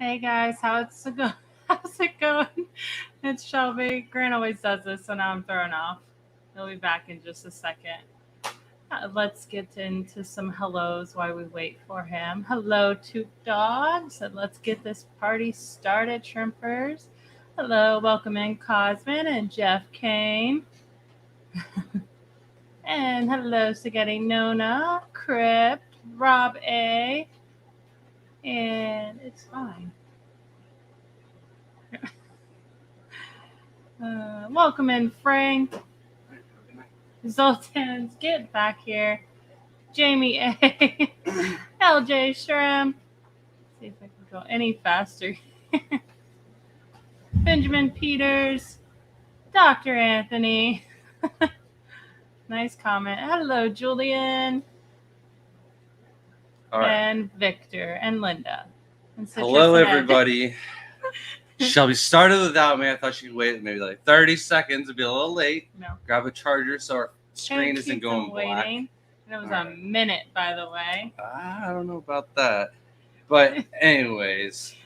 Hey guys, how's it going? How's it going? It's Shelby. Grant always does this, so now I'm thrown off. He'll be back in just a second. Let's get into some hellos while we wait for him. Hello, Toot Dogs. And let's get this party started, Shrimpers. Hello, welcome in Cosmin and Jeff Kane. And hello, Spaghetti Nona, Crypt, Rob A. And it's fine. Welcome in, Frank. Zoltans, get back here. Jamie A. LJ Shrimp. See if I can go any faster. Benjamin Peters. Dr. Anthony. Nice comment. Hello, Julian. All right. And Victor and Linda. And Hello, everybody. Shelby started without me. I thought she'd wait maybe like 30 seconds. It'd be a little late. No. Grab a charger so our screen isn't going black. And it was a minute, by the way. I don't know about that. But anyways,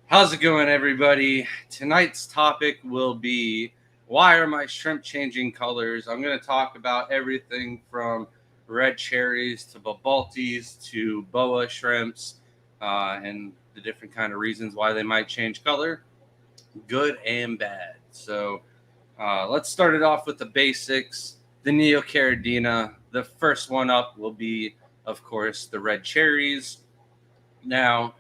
how's it going, everybody? Tonight's topic will be, why are my shrimp changing colors? I'm going to talk about everything from red cherries to babaltis to boa shrimps and the different kind of reasons why they might change color, good and bad. So let's start it off with the basics. The Neocaridina. The first one up will be, of course, the red cherries. Now,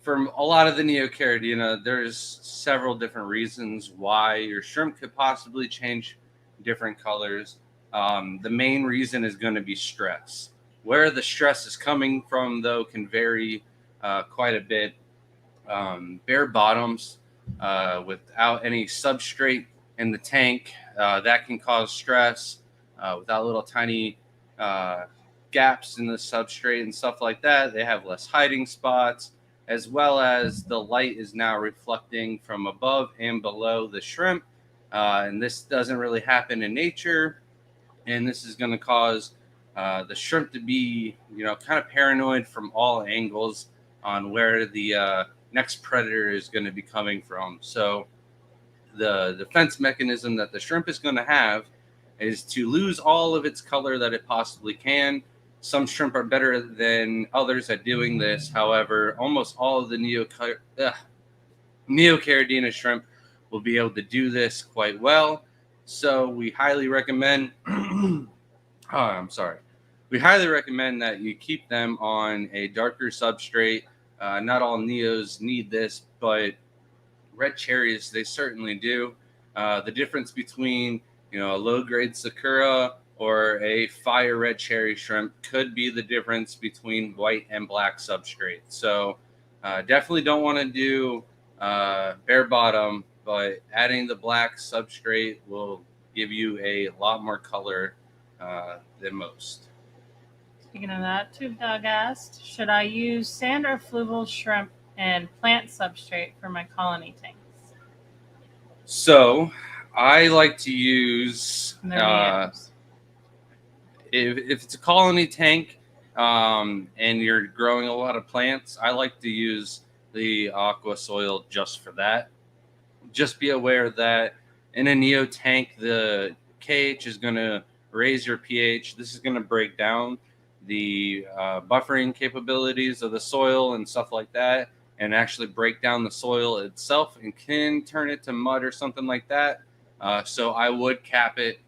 for a lot of the Neocaridina, there's several different reasons why your shrimp could possibly change different colors. The main reason is going to be stress. Where the stress is coming from, though, can vary quite a bit. Bare bottoms without any substrate in the tank, that can cause stress. Without little tiny gaps in the substrate and stuff like that, they have less hiding spots, as well as the light is now reflecting from above and below the shrimp. And this doesn't really happen in nature. And this is going to cause the shrimp to be, kind of paranoid from all angles on where the next predator is going to be coming from. So the defense mechanism that the shrimp is going to have is to lose all of its color that it possibly can. Some shrimp are better than others at doing this. However, almost all of the Neocaridina shrimp will be able to do this quite well. So we highly recommend we highly recommend that you keep them on a darker substrate. Not all Neos need this, but red cherries, they certainly do. The difference between, a low-grade Sakura or a fire red cherry shrimp could be the difference between white and black substrate. So definitely don't want to do bare bottom, but adding the black substrate will give you a lot more color than most. Speaking of that, Tube Dog asked, should I use sand or fluval shrimp and plant substrate for my colony tanks? So I like to use, if it's a colony tank and you're growing a lot of plants, I like to use the aqua soil just for that. Just be aware that in a Neo tank, the KH is going to raise your pH. This is going to break down the buffering capabilities of the soil and stuff like that, and actually break down the soil itself and can turn it to mud or something like that. So I would cap it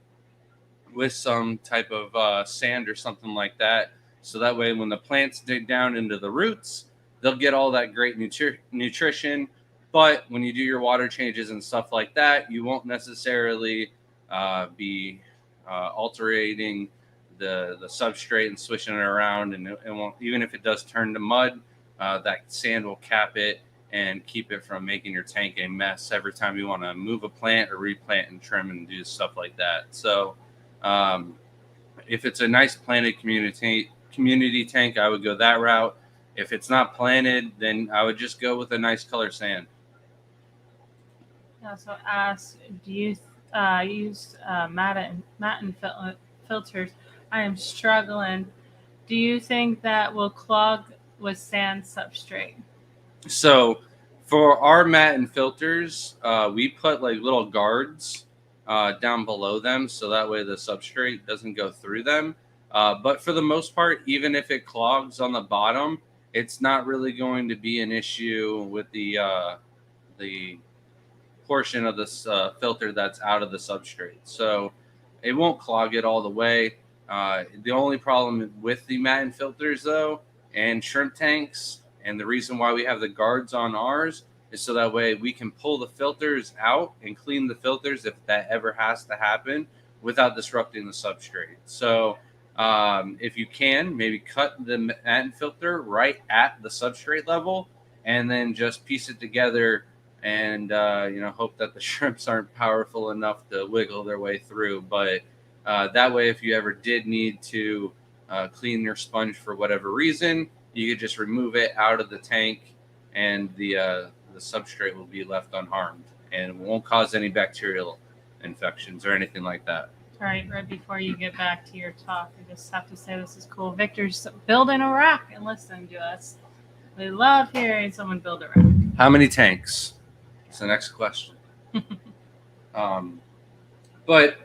with some type of sand or something like that. So that way when the plants dig down into the roots, they'll get all that great nutrition. But when you do your water changes and stuff like that, you won't necessarily be altering the substrate and swishing it around. And it won't, even if it does turn to mud, that sand will cap it and keep it from making your tank a mess every time you want to move a plant or replant and trim and do stuff like that. So if it's a nice planted community tank, I would go that route. If it's not planted, then I would just go with a nice color sand. He also asked, do you use Matin filters? I am struggling. Do you think that will clog with sand substrate? So For our mat and filters, we put like little guards down below them, so that way the substrate doesn't go through them. But for the most part, even if it clogs on the bottom, it's not really going to be an issue with the portion of this filter that's out of the substrate. So it won't clog it all the way. The only problem with the Matten filters, though, and shrimp tanks, and the reason why we have the guards on ours is so that way we can pull the filters out and clean the filters if that ever has to happen without disrupting the substrate. So if you can, maybe cut the Matten filter right at the substrate level and then just piece it together and hope that the shrimps aren't powerful enough to wiggle their way through. But that way, if you ever did need to clean your sponge for whatever reason, you could just remove it out of the tank, and the substrate will be left unharmed, and it won't cause any bacterial infections or anything like that. All right before you get back to your talk, I just have to say this is cool. Victor's building a rack and listening to us. We love hearing someone build a rack. How many tanks? That's the next question. But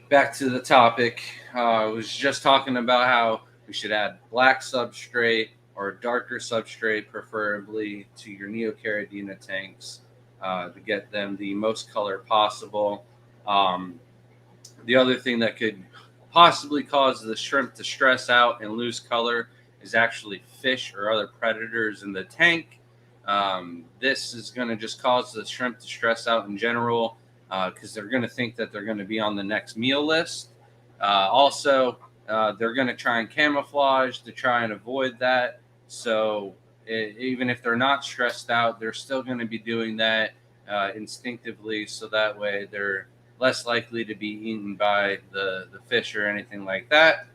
back to the topic. I was just talking about how we should add black substrate or darker substrate, preferably, to your Neocaridina tanks to get them the most color possible. The other thing that could possibly cause the shrimp to stress out and lose color is actually fish or other predators in the tank. This is going to just cause the shrimp to stress out in general because they're going to think that they're going to be on the next meal list. Also, they're going to try and camouflage to try and avoid that. So even if they're not stressed out, they're still going to be doing that instinctively. So that way they're less likely to be eaten by the fish or anything like that.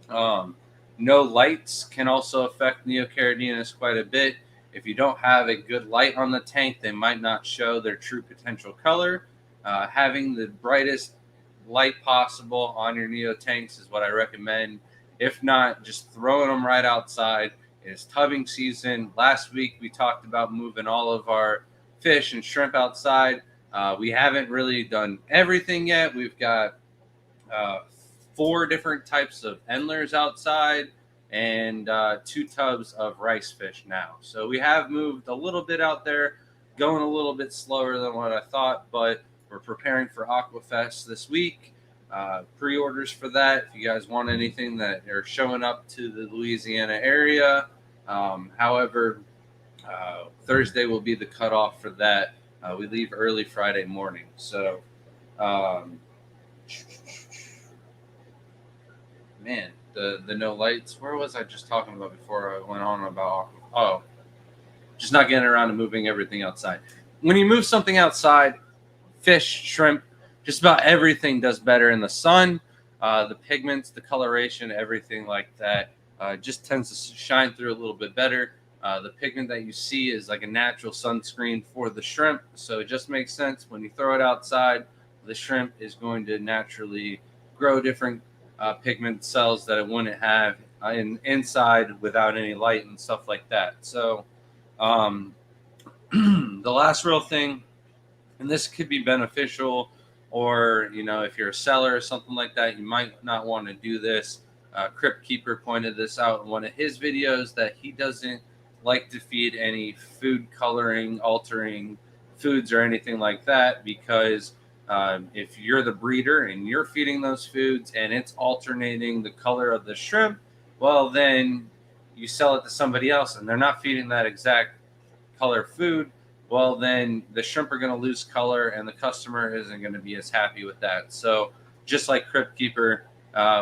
No lights can also affect Neocaridinas quite a bit. If you don't have a good light on the tank, they might not show their true potential color. Having the brightest light possible on your Neo tanks is what I recommend. If not, just throwing them right outside. It's tubbing season. Last week we talked about moving all of our fish and shrimp outside. We haven't really done everything yet. We've got 4 different types of endlers outside and 2 tubs of rice fish now. So we have moved a little bit out there, going a little bit slower than what I thought, but we're preparing for Aquafest this week. Pre-orders for that, if you guys want anything that are showing up to the Louisiana area. However, Thursday will be the cutoff for that. We leave early Friday morning. So, man, the no lights. Where was I just talking about before I went on about? Oh, just not getting around to moving everything outside. When you move something outside, fish, shrimp, just about everything does better in the sun. The pigments, the coloration, everything like that just tends to shine through a little bit better. The pigment that you see is like a natural sunscreen for the shrimp. So it just makes sense when you throw it outside, the shrimp is going to naturally grow different pigment cells that it wouldn't have inside without any light and stuff like that. So the last real thing, and this could be beneficial, or if you're a seller or something like that, you might not want to do this. Crypt Keeper pointed this out in one of his videos, that he doesn't like to feed any food coloring altering foods or anything like that, because if you're the breeder and you're feeding those foods and it's alternating the color of the shrimp, well, then you sell it to somebody else and they're not feeding that exact color food. Well, then the shrimp are going to lose color and the customer isn't going to be as happy with that. So just like Crypt Keeper,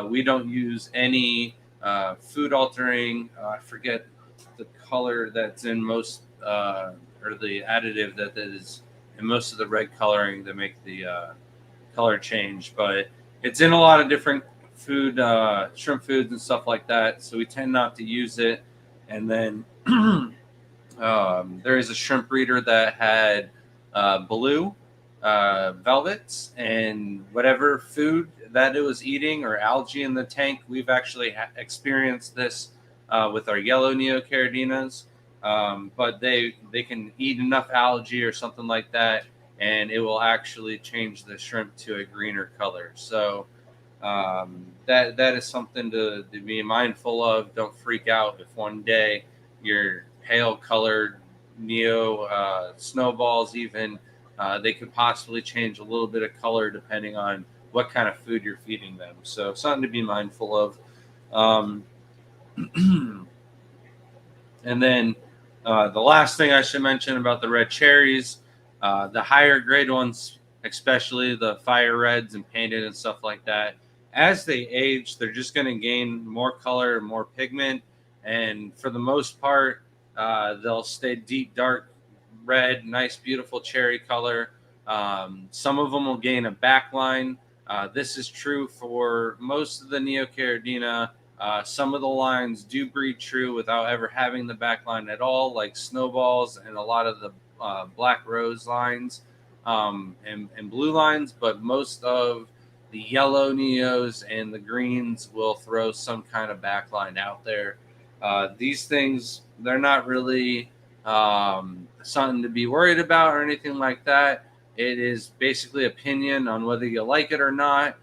we don't use any food altering. I forget the color that's in most, or the additive that is in most of the red coloring that make the color change. But it's in a lot of different food, shrimp foods and stuff like that. So we tend not to use it. And then there is a shrimp breeder that had blue velvets, and whatever food that it was eating or algae in the tank, we've actually experienced this with our yellow Neocaridinas. but they can eat enough algae or something like that, and it will actually change the shrimp to a greener color. So that is something to be mindful of. Don't freak out if one day your pale colored neo snowballs even they could possibly change a little bit of color depending on what kind of food you're feeding them. So something to be mindful of. Um, and then the last thing I should mention about the red cherries, the higher grade ones, especially the fire reds and painted and stuff like that, as they age, they're just going to gain more color and more pigment. And for the most part, they'll stay deep, dark red, nice, beautiful cherry color. Some of them will gain a backline. This is true for most of the Neocaridina. Some of the lines do breed true without ever having the back line at all, like snowballs and a lot of the black rose lines and blue lines, but most of the yellow neos and the greens will throw some kind of back line out there. These things, they're not really something to be worried about or anything like that. It is basically opinion on whether you like it or not.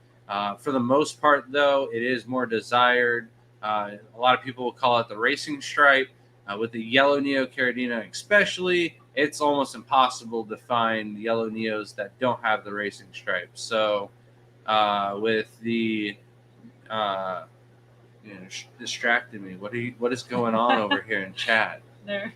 For the most part, though, it is more desired. A lot of people will call it the racing stripe. With the yellow Neocaridina especially, it's almost impossible to find yellow neos that don't have the racing stripe. So with the distracted me. What is going on over here in chat? They're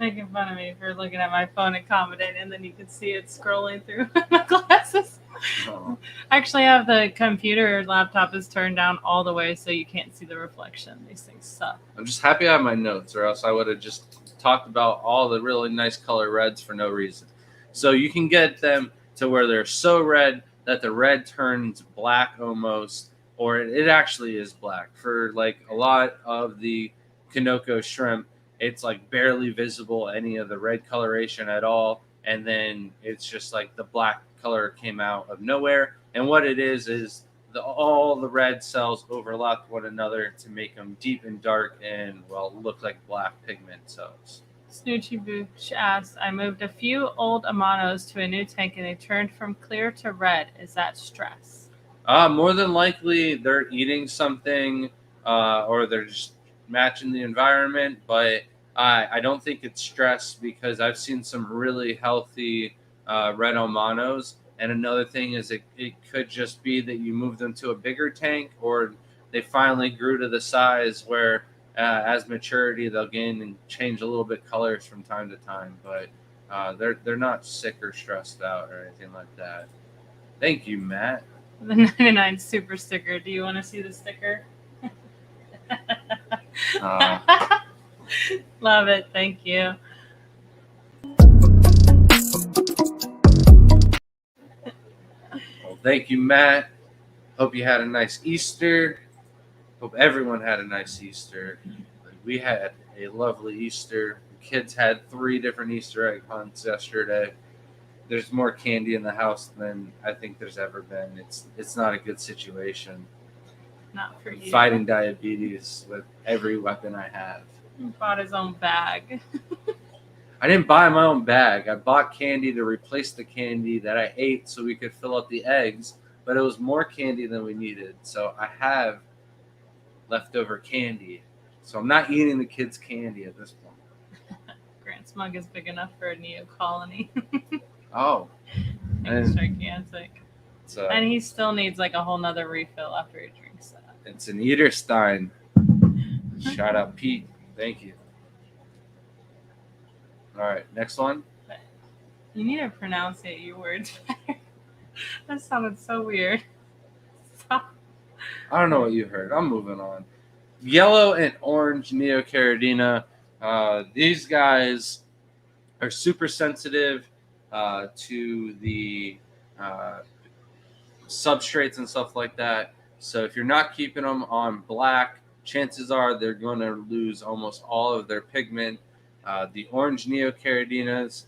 making fun of me for looking at my phone accommodating, and then you can see it scrolling through my glasses. Oh. Actually, I have the computer laptop is turned down all the way so you can't see the reflection. These things suck. I'm just happy I have my notes, or else I would have just talked about all the really nice color reds for no reason. So you can get them to where they're so red that the red turns black almost, or it actually is black. For like a lot of the Kanoko shrimp, it's like barely visible any of the red coloration at all, and then it's just like the black color came out of nowhere. And what it is all the red cells overlap one another to make them deep and dark and look like black pigment cells. Snoochie Booch asks, I moved a few old Amanos to a new tank and they turned from clear to red. Is that stress? More than likely they're eating something or they're just matching the environment, but I don't think it's stress because I've seen some really healthy red Omanos. And another thing is it could just be that you move them to a bigger tank, or they finally grew to the size where as maturity they'll gain and change a little bit colors from time to time. But they're not sick or stressed out or anything like that. Thank you, Matt. The 99 super sticker. Do you want to see the sticker? Love it. Thank you. Well, thank you, Matt. Hope you had a nice Easter. Hope everyone had a nice Easter. We had a lovely Easter. The kids had 3 different Easter egg hunts yesterday. There's more candy in the house than I think there's ever been. It's not a good situation. Not for you. Fighting diabetes with every weapon I have. He bought his own bag. I didn't buy my own bag. I bought candy to replace the candy that I ate so we could fill up the eggs, but it was more candy than we needed. So I have leftover candy. So I'm not eating the kids' candy at this point. Grant's mug is big enough for a Neo colony. Oh. It's gigantic. And he still needs like a whole nother refill after he drinks that. It's an Eaterstein. Shout out Pete. Thank you. All right, next one. You need to pronunciate your words better. That sounded so weird. Stop. I don't know what you heard. I'm moving on. Yellow and orange Neocaridina. These guys are super sensitive to the substrates and stuff like that. So if you're not keeping them on black, chances are they're going to lose almost all of their pigment. The orange Neocaridinas,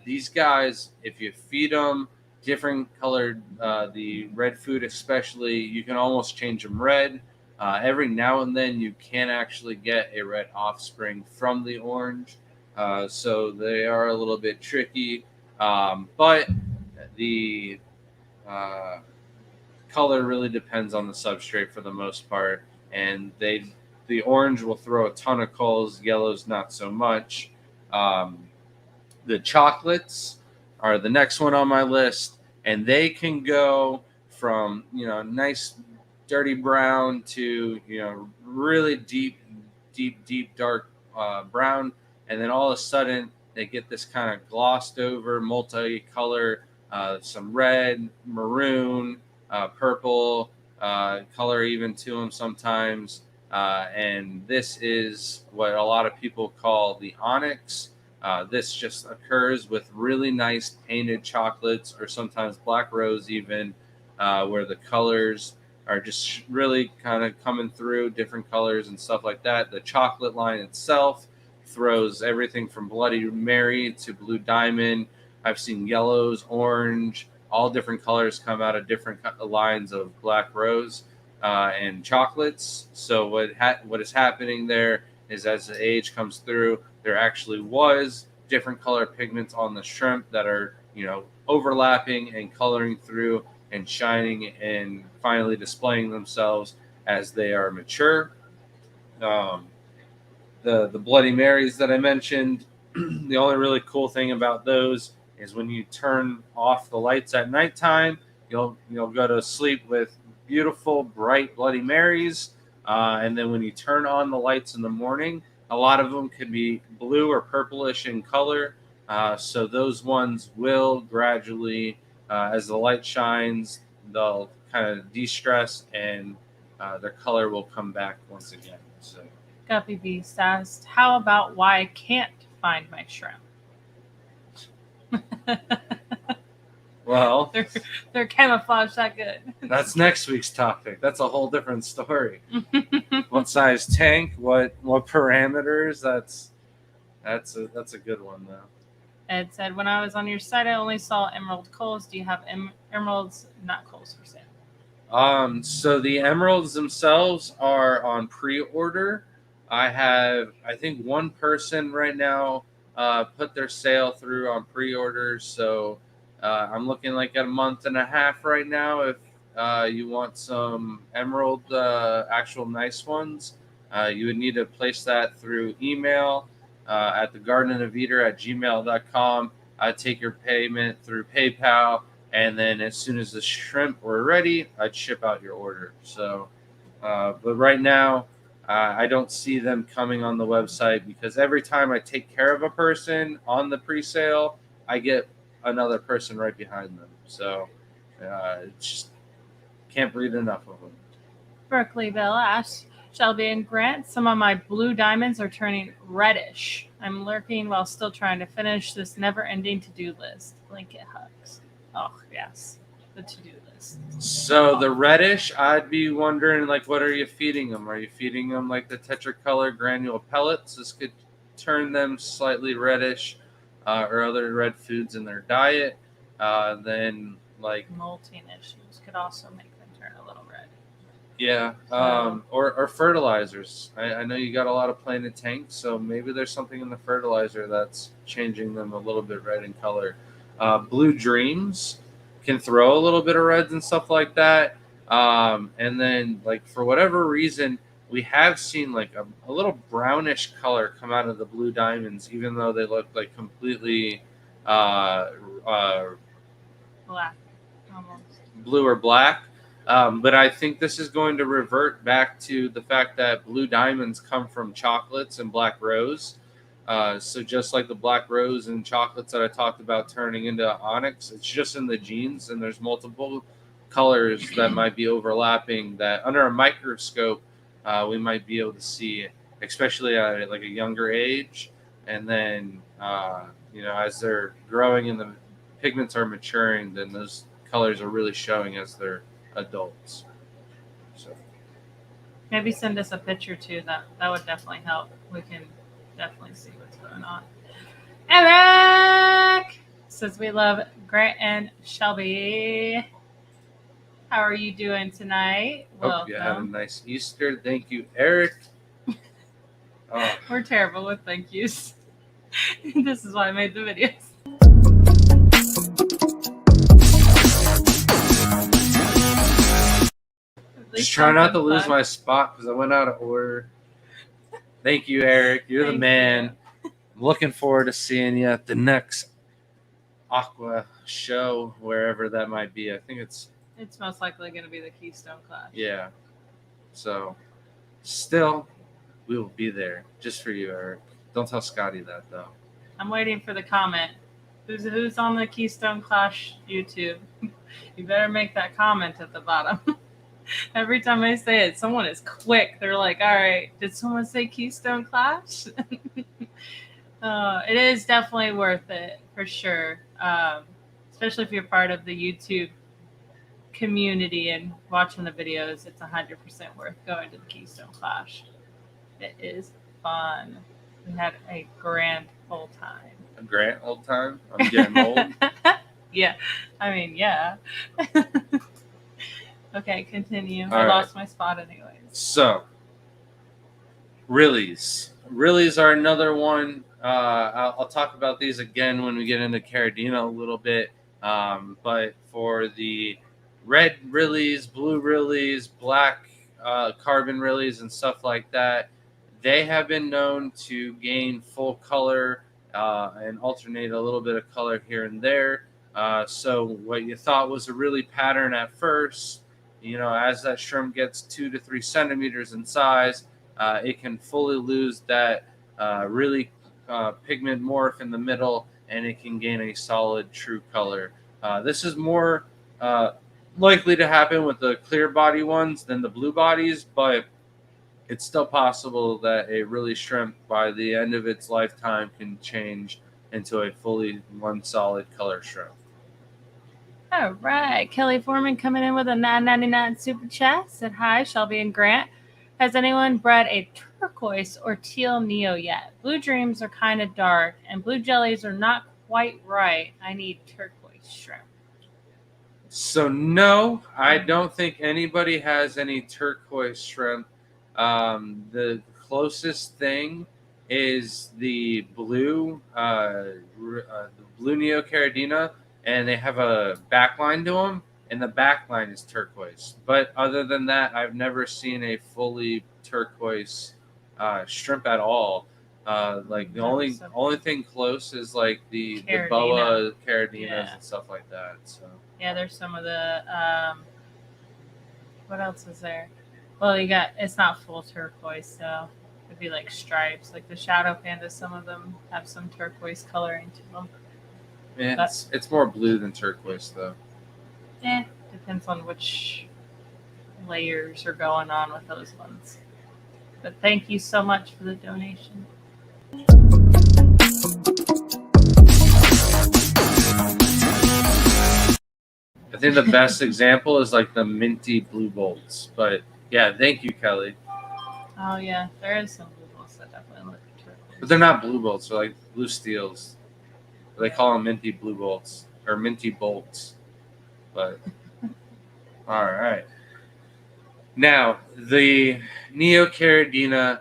these guys, if you feed them different colored, the red food especially, you can almost change them red. Every now and then you can actually get a red offspring from the orange. So they are a little bit tricky, but the uh, color really depends on the substrate for the most part, and the orange will throw a ton of calls, yellows not so much. Um, the chocolates are the next one on my list, and they can go from nice dirty brown to really deep dark brown, and then all of a sudden they get this kind of glossed over multicolor, some red, maroon, purple color even to them sometimes. And this is what a lot of people call the onyx. This just occurs with really nice painted chocolates or sometimes black rose, even where the colors are just really kind of coming through, different colors and stuff like that. The chocolate line itself throws everything from Bloody Mary to Blue Diamond. I've seen yellows, orange, all different colors come out of different lines of black rose and chocolates. So what is happening there is, as the age comes through, there actually was different color pigments on the shrimp that are overlapping and coloring through and shining and finally displaying themselves as they are mature. The Bloody Marys that I mentioned, the only really cool thing about those is when you turn off the lights at nighttime, you'll go to sleep with beautiful bright Bloody Marys, and then when you turn on the lights in the morning, a lot of them could be blue or purplish in color. So those ones will gradually, as the light shines, they'll kind of de-stress and their color will come back once again. So. Guppy Beast asked, how about why I can't find my shrimp? Well, they're camouflaged that good. That's next week's topic. That's a whole different story. What size tank? What parameters? That's a good one though. Ed said, when I was on your site, I only saw emerald coals. Do you have emeralds, not coals, for sale? So the emeralds themselves are on pre-order. I think one person right now put their sale through on pre-order. So I'm looking like at a month and a half right now. If you want some emerald, actual nice ones, you would need to place that through email at thegardenofeater@gmail.com. I'd take your payment through PayPal, and then as soon as the shrimp were ready, I'd ship out your order. So, but right now, I don't see them coming on the website because every time I take care of a person on the pre-sale, I get another person right behind them. So, just can't breed enough of them. Berkeley Bill asked, Shelby and Grant, some of my blue diamonds are turning reddish. I'm lurking while still trying to finish this never-ending to-do list. Blanket hugs. Oh, yes. The to-do list. So the reddish, I'd be wondering, like, what are you feeding them? Are you feeding them like the Tetracolor granule pellets? This could turn them slightly reddish, or other red foods in their diet. Then, like, molting issues could also make them turn a little red. Yeah, or fertilizers. I know you got a lot of planted tanks, so maybe there's something in the fertilizer that's changing them a little bit red in color. Blue Dreams can throw a little bit of reds and stuff like that. And then, like, for whatever reason, we have seen like a little brownish color come out of the Blue Diamonds, even though they look like completely Black, almost. blue or black. But I think this is going to revert back to the fact that Blue Diamonds come from chocolates and black rose. So just like the black rose and chocolates that I talked about turning into onyx, it's just in the genes, and there's multiple colors that might be overlapping that under a microscope we might be able to see, especially at like a younger age. And then as they're growing and the pigments are maturing, then those colors are really showing as they're adults. So maybe send us a picture too. That would definitely help. We can definitely see what's going on. Eric says we love Grant and Shelby. How are you doing tonight? Hope you had a nice Easter. Thank you, Eric. We're terrible with thank yous. This is why I made the videos. Just try not to lose my spot because I went out of order. Thank you, Eric. You're the man. I'm looking forward to seeing you at the next Aqua show, wherever that might be. I think it's most likely going to be the Keystone Clash. Yeah. So, still, we will be there just for you, Eric. Don't tell Scotty that, though. I'm waiting for the comment. Who's on the Keystone Clash YouTube? You better make that comment at the bottom. Every time I say it, someone is quick. They're like, all right, did someone say Keystone Clash? It is definitely worth it, for sure. Especially if you're part of the YouTube community and watching the videos, it's 100% worth going to the Keystone Clash. It is fun. We had a grand old time. A grand old time? I'm getting old. Yeah. I mean, yeah. Okay, continue. All I lost my spot anyways. So, Rillies. Rillies are another one. I'll talk about these again when we get into Caridina a little bit. But for the red Rillies, blue Rillies, black carbon Rillies, and stuff like that, they have been known to gain full color and alternate a little bit of color here and there. So what you thought was a really pattern at first, as that shrimp gets 2 to 3 centimeters in size, it can fully lose that really pigment morph in the middle, and it can gain a solid true color. This is more likely to happen with the clear body ones than the blue bodies, but it's still possible that a Rillie shrimp by the end of its lifetime can change into a fully one solid color shrimp. All right. Kelly Foreman coming in with a $9.99 super chat. Said, hi, Shelby and Grant. Has anyone bred a turquoise or teal Neo yet? Blue dreams are kind of dark, and blue jellies are not quite right. I need turquoise shrimp. So, no, I don't think anybody has any turquoise shrimp. The closest thing is the blue Neo Caridina, and they have a backline to them, and the backline is turquoise. But other than that, I've never seen a fully turquoise shrimp at all. Like the only thing close is like the boa Caridinas and stuff like that. So yeah, there's some of the what else is there? Well, it's not full turquoise, so it'd be like stripes, like the shadow pandas. Some of them have some turquoise coloring to them. Yeah, it's more blue than turquoise, though. Depends on which layers are going on with those ones. But thank you so much for the donation. I think the best example is like the minty blue bolts. But yeah, thank you, Kelly. Oh yeah, there is some blue bolts that definitely look turquoise. But they're not blue bolts; they're like blue steels. They call them minty blue bolts or minty bolts. But all right. Now, the Neo Caridina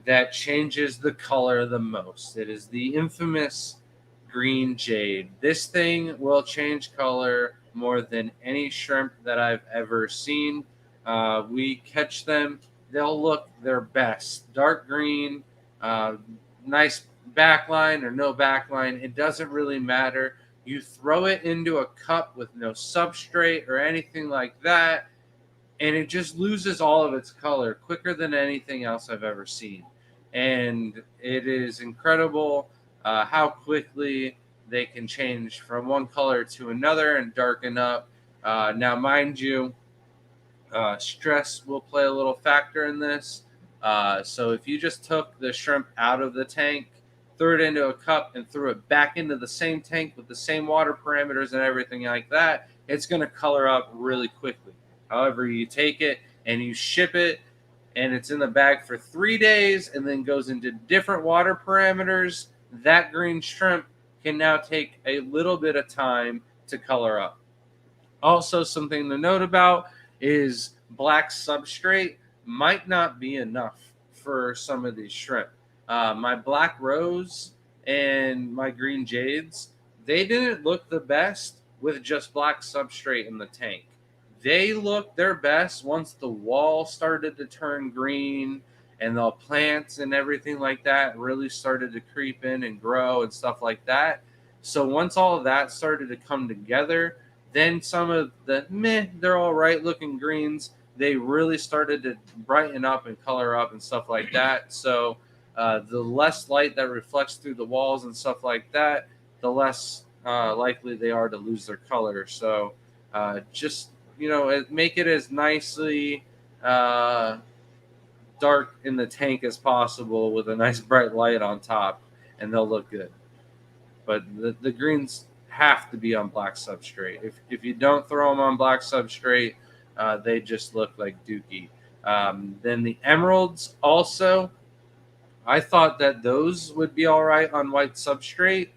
that changes the color the most. It is the infamous green jade. This thing will change color more than any shrimp that I've ever seen. We catch them. They'll look their best. Dark green, nice backline or no backline. It doesn't really matter. You throw it into a cup with no substrate or anything like that, and it just loses all of its color quicker than anything else I've ever seen. And it is incredible how quickly they can change from one color to another and darken up. Now, mind you, stress will play a little factor in this. So if you just took the shrimp out of the tank, threw it into a cup, and threw it back into the same tank with the same water parameters and everything like that, it's going to color up really quickly. However, you take it and you ship it, and it's in the bag for 3 days and then goes into different water parameters, that green shrimp can now take a little bit of time to color up. Also, something to note about is black substrate might not be enough for some of these shrimp. My black rose and my green jades, they didn't look the best with just black substrate in the tank. They looked their best once the wall started to turn green and the plants and everything like that really started to creep in and grow and stuff like that. So once all of that started to come together, then some of the they're all right looking greens, they really started to brighten up and color up and stuff like that. So the less light that reflects through the walls and stuff like that, the less likely they are to lose their color. So just make it as nicely dark in the tank as possible with a nice bright light on top, and they'll look good. But the greens have to be on black substrate. If you don't throw them on black substrate, they just look like dookie. Then the emeralds also, I thought that those would be all right on white substrate.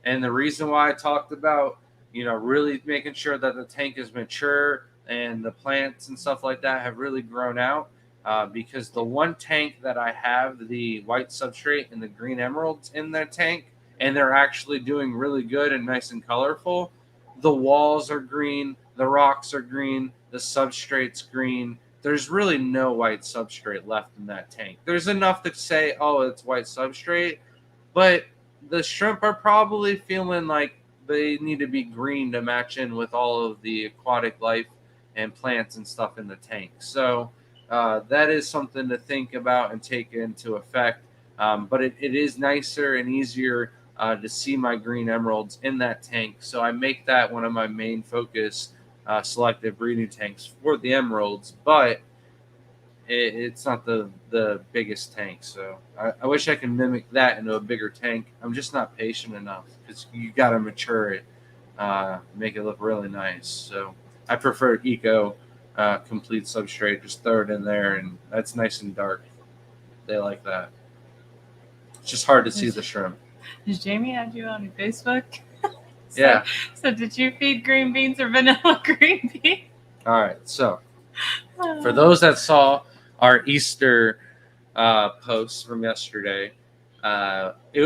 And the reason why I talked about, really making sure that the tank is mature and the plants and stuff like that have really grown out, because the one tank that I have the white substrate and the green emeralds in that tank, and they're actually doing really good and nice and colorful. The walls are green, the rocks are green, the substrate's green. There's really no white substrate left in that tank. There's enough to say, oh, it's white substrate, but the shrimp are probably feeling like they need to be green to match in with all of the aquatic life and plants and stuff in the tank. So that is something to think about and take into effect. But it is nicer and easier to see my green emeralds in that tank. So I make that one of my main focus selective breeding tanks for the emeralds, but it's not the biggest tank. So I wish I could mimic that into a bigger tank. I'm just not patient enough because you got to mature it, make it look really nice. So I prefer eco complete substrate. Just throw it in there, and that's nice and dark. They like that. It's just hard to see the shrimp. Does Jamie add you on Facebook? Yeah. So did you feed green beans or vanilla green beans? All right. So for those that saw our Easter post from yesterday, we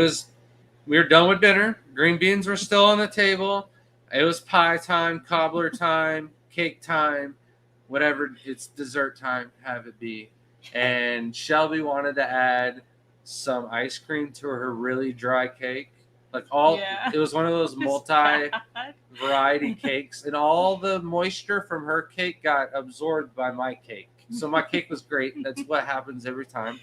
were done with dinner. Green beans were still on the table. It was pie time, cobbler time, cake time, whatever. It's dessert time. Have it be. And Shelby wanted to add some ice cream to her really dry cake. It was one of those multi-variety cakes, and all the moisture from her cake got absorbed by my cake. So my cake was great. That's what happens every time.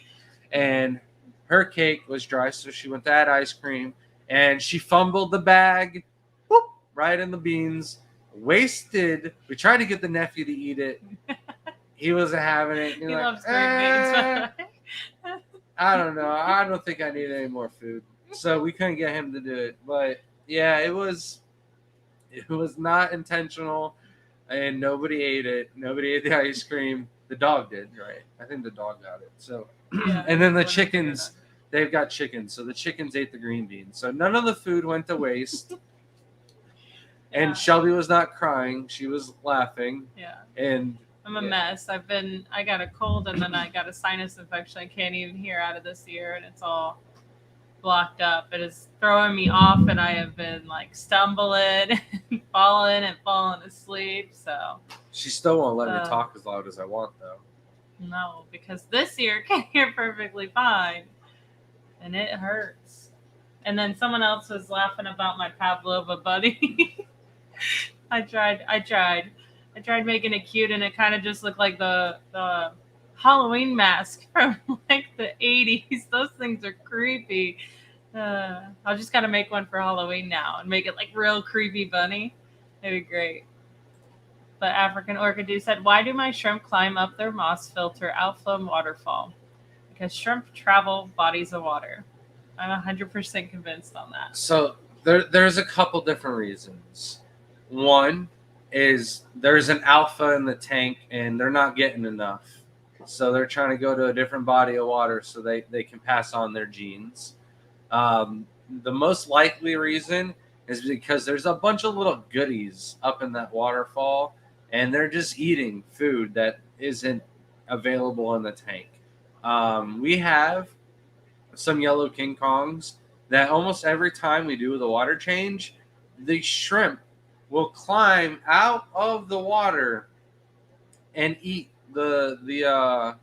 And her cake was dry, so she went to add ice cream, and she fumbled the bag, whoop, right in the beans. Wasted. We tried to get the nephew to eat it. He wasn't having it. He loves green beans. I don't know. I don't think I need any more food. So we couldn't get him to do it. But yeah, it was not intentional, and nobody ate it. Nobody ate the ice cream. The dog did, right? I think the dog got it. So Yeah, and then the chickens, they've got chickens. So the chickens ate the green beans. So none of the food went to waste. And Shelby was not crying. She was laughing. Yeah. And I'm a mess. I got a cold and then I got a sinus infection. I can't even hear out of this ear, and it's all blocked up. It is throwing me off, and I have been like stumbling and falling asleep. So she still won't let me talk as loud as I want, though. No, because this ear can hear perfectly fine, and it hurts. And then someone else was laughing about my Pavlova buddy. I tried making it cute, and it kind of just looked like the Halloween mask from like the 80s. Those things are creepy. I'll just gotta make one for Halloween now and make it like real creepy bunny. It'd be great. But African Orchidee said, why do my shrimp climb up their moss filter outflow waterfall? Because shrimp travel bodies of water. I'm 100% convinced on that. So there's a couple different reasons. One is there's an alpha in the tank and they're not getting enough. So they're trying to go to a different body of water so they can pass on their genes. The most likely reason is because there's a bunch of little goodies up in that waterfall and they're just eating food that isn't available in the tank. We have some yellow King Kongs that almost every time we do the water change, the shrimp will climb out of the water and eat the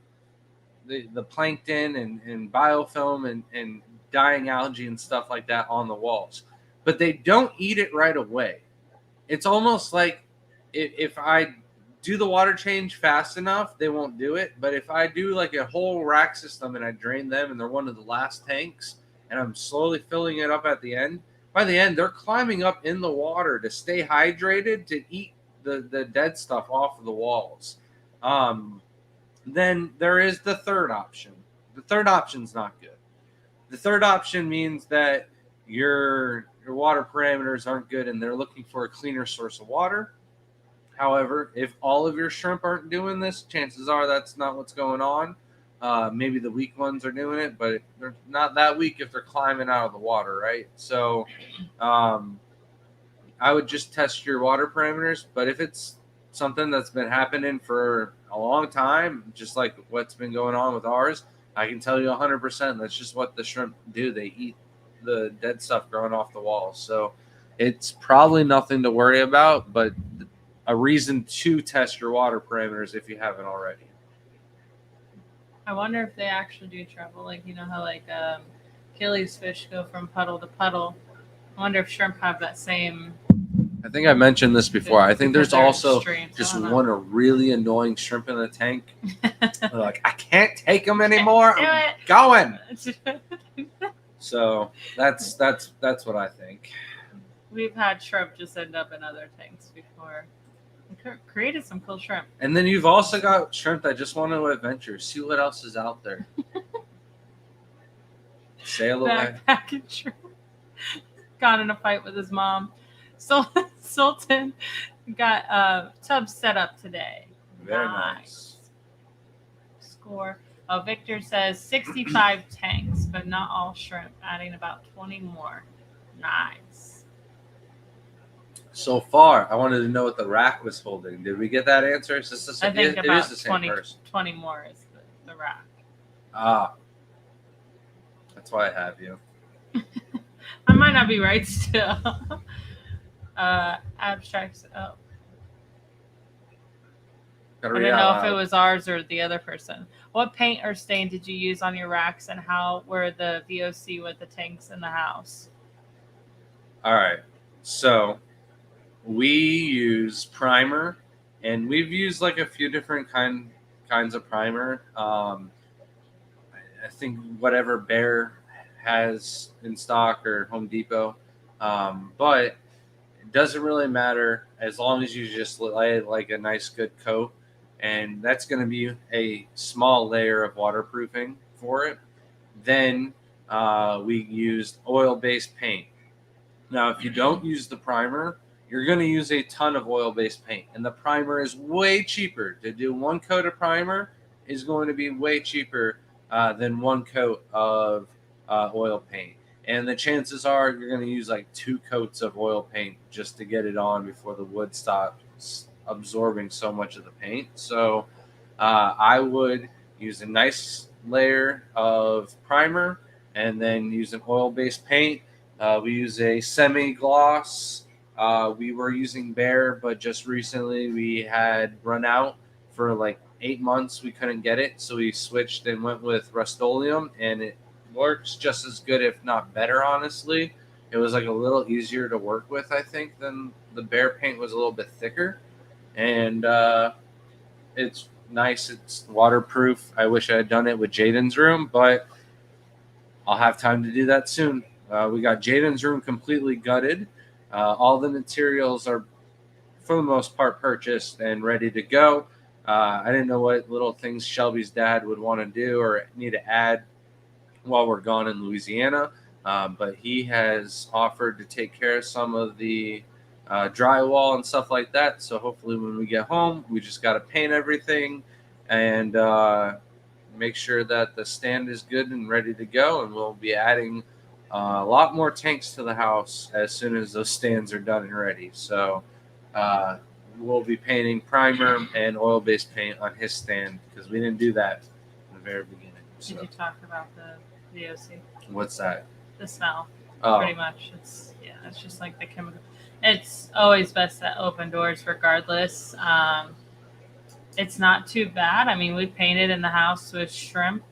plankton and biofilm and dying algae and stuff like that on the walls. But they don't eat it right away. It's almost like if I do the water change fast enough, they won't do it. But if I do like a whole rack system and I drain them and they're one of the last tanks and I'm slowly filling it up at the end, by the end, they're climbing up in the water to stay hydrated to eat the dead stuff off of the walls. Then there is the third option. The third option's not good. The third option means that your water parameters aren't good and they're looking for a cleaner source of water. However, if all of your shrimp aren't doing this, chances are that's not what's going on. Maybe the weak ones are doing it, but they're not that weak if they're climbing out of the water, right? So I would just test your water parameters. But if it's something that's been happening for a long time, just like what's been going on with ours, I can tell you 100% that's just what the shrimp do. They eat the dead stuff growing off the walls. So it's probably nothing to worry about, but a reason to test your water parameters if you haven't already. I wonder if they actually do travel. Like, you know how like Achilles fish go from puddle to puddle. I wonder if shrimp have that same. I think I mentioned this before. I think there's Because they're also extremes. just I don't know. one a really annoying shrimp in the tank. They're like, I can't take them anymore. Do I'm it. going. So that's what I think. We've had shrimp just end up in other tanks before. We created some cool shrimp. And then you've also got shrimp that just want to adventure, see what else is out there. Sail away. Backpacking shrimp. Got in a fight with his mom. So Sultan got a tub set up today. Very nice. Score. Oh, Victor says 65 tanks, but not all shrimp, adding about 20 more. Nice. So far, I wanted to know what the rack was holding. Did we get that answer? Is this the I same? think It about is the same 20, person. 20 more is the rack. Ah, that's why I have you. I might not be right still. Abstracts. Oh, Gotta I read didn't out know if it loud. was ours or the other person. What paint or stain did you use on your racks, and how were the VOC with the tanks in the house? All right. So we use primer, and we've used like a few different kinds of primer. I think whatever Bear has in stock or Home Depot, but it doesn't really matter as long as you just lay like a nice good coat, and that's going to be a small layer of waterproofing for it. Then we used oil-based paint. Now, if you don't use the primer, you're going to use a ton of oil-based paint, and the primer is way cheaper. To do one coat of primer is going to be way cheaper than one coat of oil paint. And the chances are you're going to use like 2 coats of oil paint just to get it on before the wood stops absorbing so much of the paint. So I would use a nice layer of primer and then use an oil-based paint. We use a semi-gloss. We were using Bear, but just recently we had run out for like 8 months. We couldn't get it, so we switched and went with Rust-Oleum, and it works just as good, if not better, honestly. It was like a little easier to work with, I think, than the Bear paint. Was a little bit thicker, and it's nice. It's waterproof. I wish I had done it with Jaden's room, but I'll have time to do that soon. We got Jaden's room completely gutted. All the materials are, for the most part, purchased and ready to go. I didn't know what little things Shelby's dad would want to do or need to add while we're gone in Louisiana, but he has offered to take care of some of the drywall and stuff like that. So hopefully when we get home, we just got to paint everything and make sure that the stand is good and ready to go. And we'll be adding a lot more tanks to the house as soon as those stands are done and ready. So we'll be painting primer and oil-based paint on his stand because we didn't do that in the very beginning. So. Did you talk about the VOC? What's that? The smell. Pretty much. It's just like the chemical. It's always best to open doors regardless. It's not too bad. I mean, we painted in the house with shrimp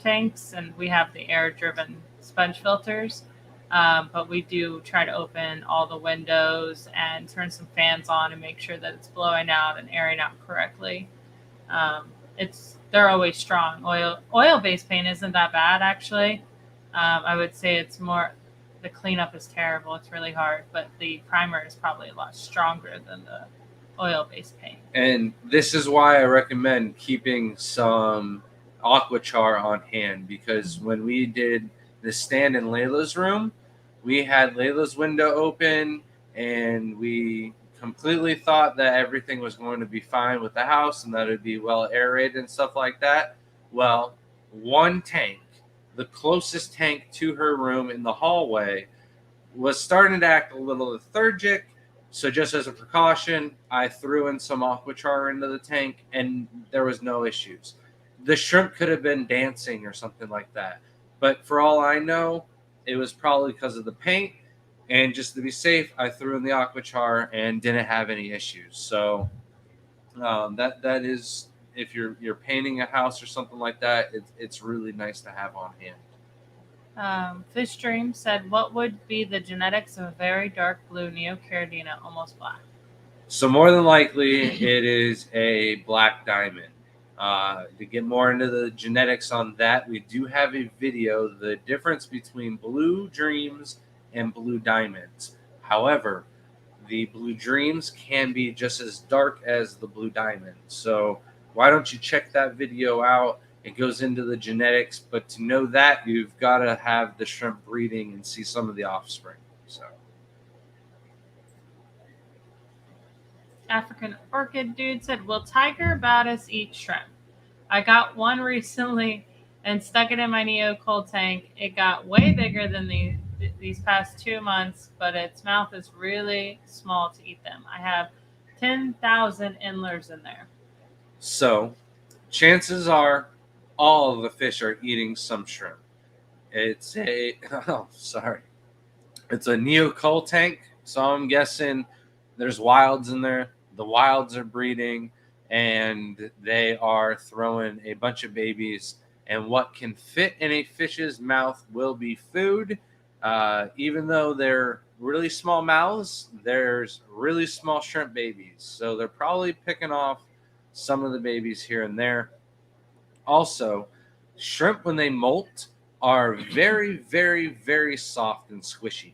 tanks, and we have the air-driven sponge filters. But we do try to open all the windows and turn some fans on and make sure that it's blowing out and airing out correctly. They're always strong. Oil-based paint isn't that bad actually. I would say it's more the cleanup is terrible. It's really hard, but the primer is probably a lot stronger than the oil-based paint. And this is why I recommend keeping some Aquachar on hand, because when we did the stand in Layla's room, we had Layla's window open and we completely thought that everything was going to be fine with the house and that it would be well aerated and stuff like that. Well, one tank, the closest tank to her room in the hallway, was starting to act a little lethargic. So just as a precaution, I threw in some Aquachar into the tank and there was no issues. The shrimp could have been dancing or something like that. But for all I know, it was probably because of the paint. And just to be safe, I threw in the Aquachar and didn't have any issues. So that is, if you're painting a house or something like that, it's really nice to have on hand. Fish Dream said, "What would be the genetics of a very dark blue Neocaridina, almost black?" So more than likely, it is a black diamond. To get more into the genetics on that, we do have a video, the difference between blue dreams and blue diamonds. However, the blue dreams can be just as dark as the blue diamonds. So why don't you check that video out? It goes into the genetics, but to know that, you've got to have the shrimp breeding and see some of the offspring. So African Orchid Dude said, "Will tiger batis eat shrimp? I got one recently and stuck it in my Neo cold tank. It got way bigger than these past 2 months, but its mouth is really small to eat them. I have 10,000 endlers in there." So chances are all of the fish are eating some shrimp. It's a It's a Neo-Cull tank, so I'm guessing there's wilds in there. The wilds are breeding, and they are throwing a bunch of babies. And what can fit in a fish's mouth will be food. Even though they're really small mouths, there's really small shrimp babies. So they're probably picking off some of the babies here and there. Also, shrimp, when they molt, are very, very, very soft and squishy.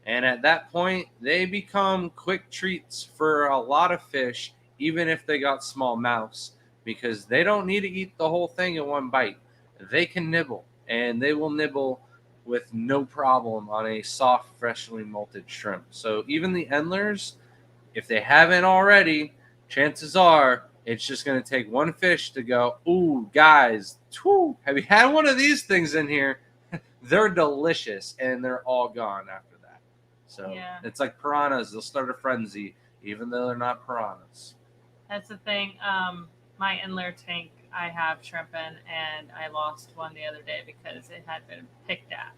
And at that point, they become quick treats for a lot of fish, even if they got small mouths, because they don't need to eat the whole thing in one bite. They can nibble, and they will nibble with no problem on a soft, freshly molted shrimp. So even the endlers, if they haven't already, chances are it's just going to take one fish to go, "Ooh, guys, have you had one of these things in here?" They're delicious, and they're all gone after that. So Yeah. It's like piranhas. They'll start a frenzy, even though they're not piranhas. That's the thing. My endler tank, I have shrimp in, and I lost one the other day because it had been picked at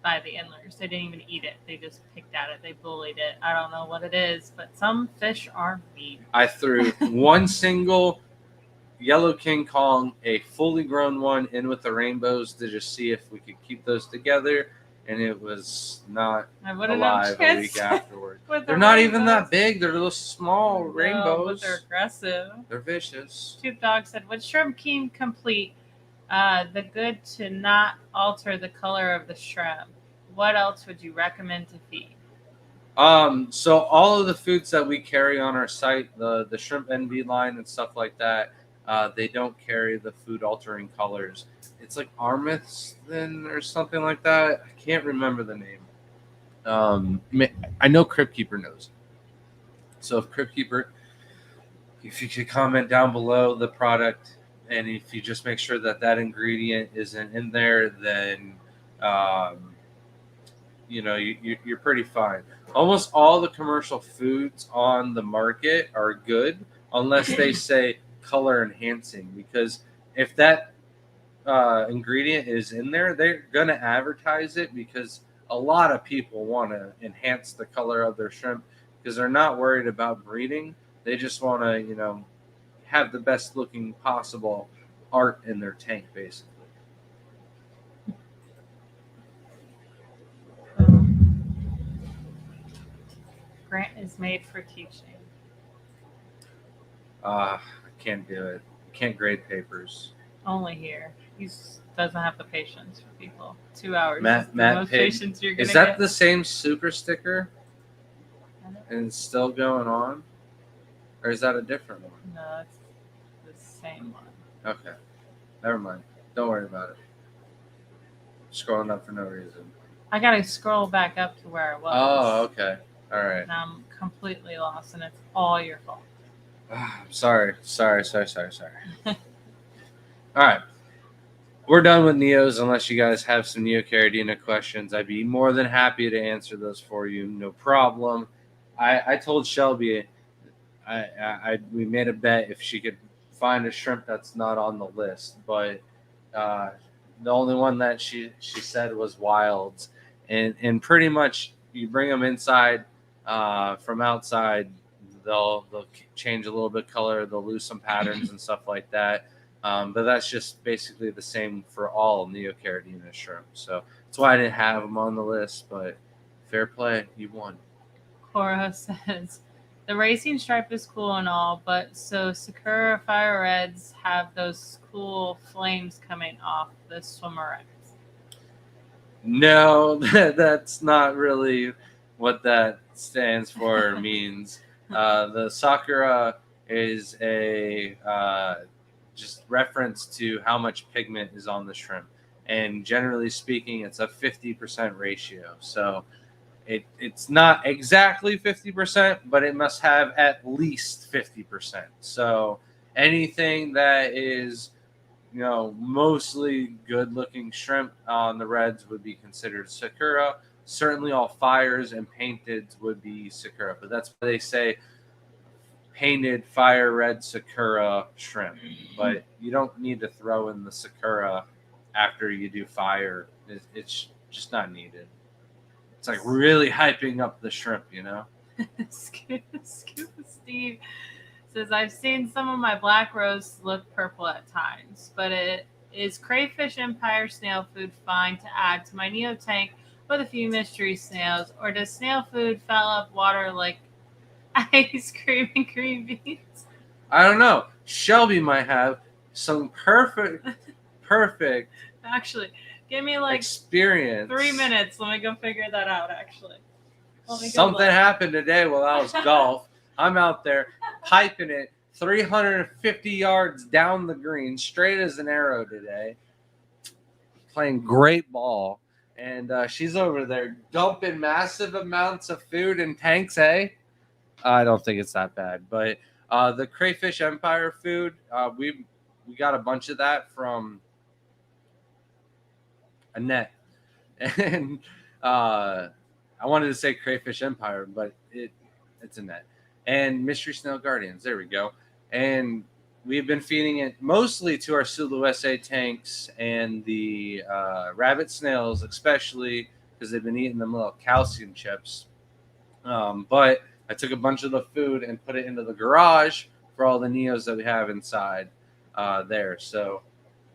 by the endlers. They didn't even eat it. They just picked at it. They bullied it. I don't know what it is, but some fish are mean. I threw one single yellow King Kong, a fully grown one, in with the rainbows to just see if we could keep those together, and it was not alive a week afterward. They're not even that big. They're little small rainbows. But they're aggressive. They're vicious. Tube Dog said, "Would shrimp king complete the good to not alter the color of the shrimp? What else would you recommend to feed?" So all of the foods that we carry on our site, the Shrimp NV line and stuff like that, they don't carry the food altering colors. It's like Armith's or something like that. I can't remember the name. I know Crypt Keeper knows. So if Crypt Keeper, if you could comment down below the product, and if you just make sure that that ingredient isn't in there, then you're pretty fine. Almost all the commercial foods on the market are good unless they say color enhancing, because if that ingredient is in there, they're going to advertise it, because a lot of people want to enhance the color of their shrimp because they're not worried about breeding. They just want to, have the best looking possible art in their tank, basically. Grant is made for teaching. I can't do it. Can't grade papers. Only here. He doesn't have the patience for people. 2 hours Matt is the most Pig. patience you're gonna Is that get. the same super sticker? And it's still going on? Or is that a different one? No, it's the same one. Okay. Never mind. Don't worry about it. Scrolling up for no reason. I gotta scroll back up to where it was. Oh, okay. All right. And I'm completely lost, and it's all your fault. Sorry. All right. We're done with Neos unless you guys have some Neocaridina questions. I'd be more than happy to answer those for you. No problem. I told Shelby we made a bet if she could find a shrimp that's not on the list, but the only one that she said was wilds, and pretty much you bring them inside from outside, they'll change a little bit color, they'll lose some patterns and stuff like that. But that's just basically the same for all Neocaridina shrimp. So that's why I didn't have them on the list, but fair play, you won. Cora says, the racing stripe is cool and all, but so Sakura Fire Reds have those cool flames coming off the swimmerettes. No, that's not really what that stands for or means. The Sakura is a just reference to how much pigment is on the shrimp. And generally speaking, it's a 50% ratio. So it's not exactly 50%, but it must have at least 50%. So anything that is, mostly good looking shrimp on the reds would be considered Sakura. Certainly all fires and painted would be Sakura, but that's why they say painted fire red Sakura shrimp. But you don't need to throw in the Sakura after you do fire. It's just not needed. It's like really hyping up the shrimp, Scuba Steve says, I've seen some of my black rose look purple at times, but it is Crayfish Empire snail food fine to add to my Neo tank with a few mystery snails, or does snail food foul up water like ice cream and green beans? I don't know. Shelby might have some perfect Actually, give me experience. 3 minutes. Let me go figure that out, actually. Something happened today while I was golf. I'm out there piping it 350 yards down the green, straight as an arrow today. Playing great ball. And she's over there dumping massive amounts of food in tanks, I don't think it's that bad. But the Crayfish Empire food, we got a bunch of that from Annette. And I wanted to say Crayfish Empire, but it's Annette. And Mystery Snail Guardians. There we go. And we've been feeding it mostly to our Sulu SA tanks and the rabbit snails, especially because they've been eating them little calcium chips. But I took a bunch of the food and put it into the garage for all the Neos that we have inside there. So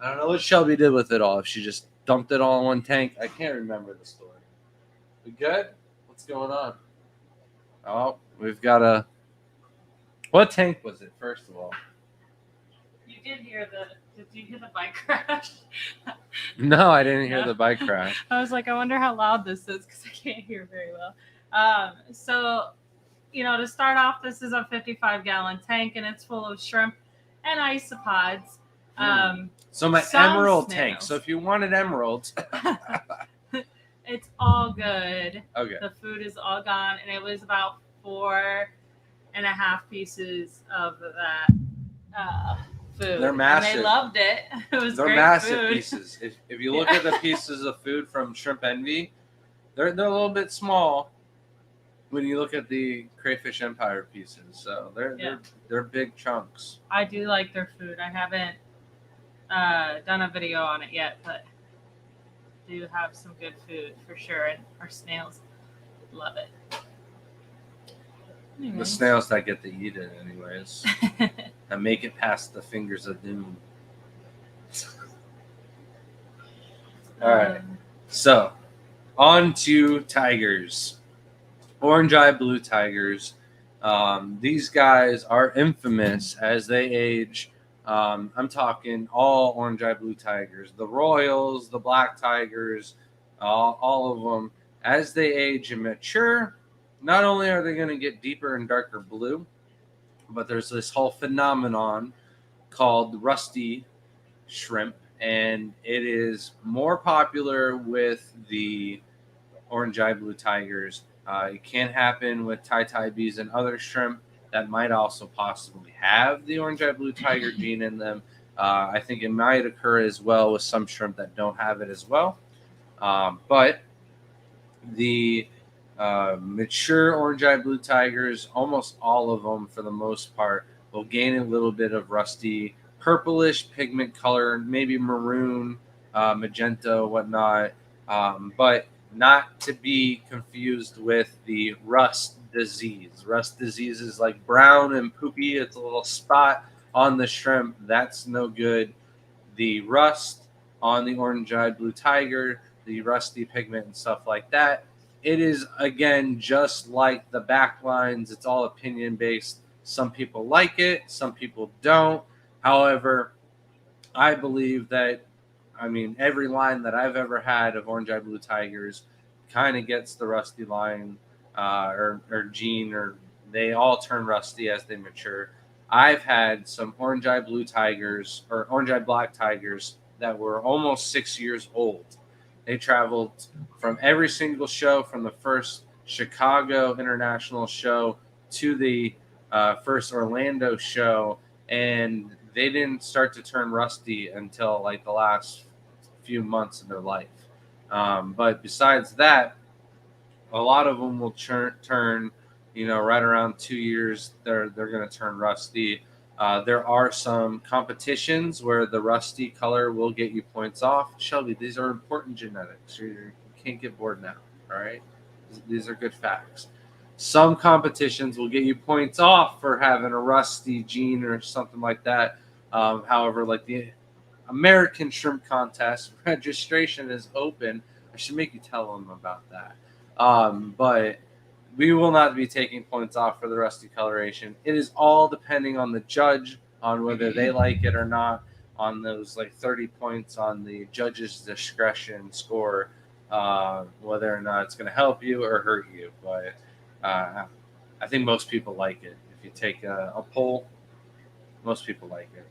I don't know what Shelby did with it all. If she just dumped it all in one tank, I can't remember the story. We good? What's going on? Oh, we've got a... What tank was it, first of all? You did hear Did you hear the bike crash? No, I didn't hear the bike crash. I was like, I wonder how loud this is because I can't hear very well. So, to start off, this is a 55-gallon tank, and it's full of shrimp and isopods. So my emerald tank. So if you wanted emeralds... It's all good. Okay. The food is all gone, and it was about 4.5 pieces of that food. They're massive. And they loved it. It was They're great massive food. pieces. If you look at the pieces of food from Shrimp Envy, they're a little bit small when you look at the Crayfish Empire pieces. So they're big chunks. I do like their food. I haven't done a video on it yet, but do have some good food for sure, and our snails love it. The Anyways. snails that get to eat it, anyways, that make it past the fingers of doom. All right. So, on to tigers. Orange eye blue tigers. These guys are infamous as they age. I'm talking all orange eye blue tigers, the royals, the black tigers, all of them. As they age and mature, not only are they going to get deeper and darker blue, but there's this whole phenomenon called rusty shrimp, and it is more popular with the orange eye blue tigers. It can happen with tai bees and other shrimp that might also possibly have the orange eye blue tiger gene in them. I think it might occur as well with some shrimp that don't have it as well. But the mature orange eye blue tigers, almost all of them for the most part, will gain a little bit of rusty purplish pigment color, maybe maroon, magenta, whatnot. But not to be confused with the rust disease. Rust disease is like brown and poopy. It's a little spot on the shrimp. That's no good. The rust on the orange-eyed blue tiger, the rusty pigment and stuff like that, it is, again, just like the back lines. It's all opinion-based. Some people like it. Some people don't. However, I believe that every line that I've ever had of orange eye blue tigers kind of gets the rusty line or gene, or they all turn rusty as they mature. I've had some orange eye blue tigers or orange eye black tigers that were almost 6 years old. They traveled from every single show, from the first Chicago International show to the first Orlando show, and they didn't start to turn rusty until like the last few months of their life. But besides that, a lot of them will turn, right around 2 years. They're going to turn rusty. There are some competitions where the rusty color will get you points off. Shelby, these are important genetics. You can't get bored now. All right, these are good facts. Some competitions will get you points off for having a rusty gene or something like that. However, like the American Shrimp Contest, registration is open. I should make you tell them about that. But we will not be taking points off for the rusty coloration. It is all depending on the judge, on whether they like it or not, on those like 30 points on the judge's discretion score, whether or not it's going to help you or hurt you. But I think most people like it. If you take a poll, most people like it.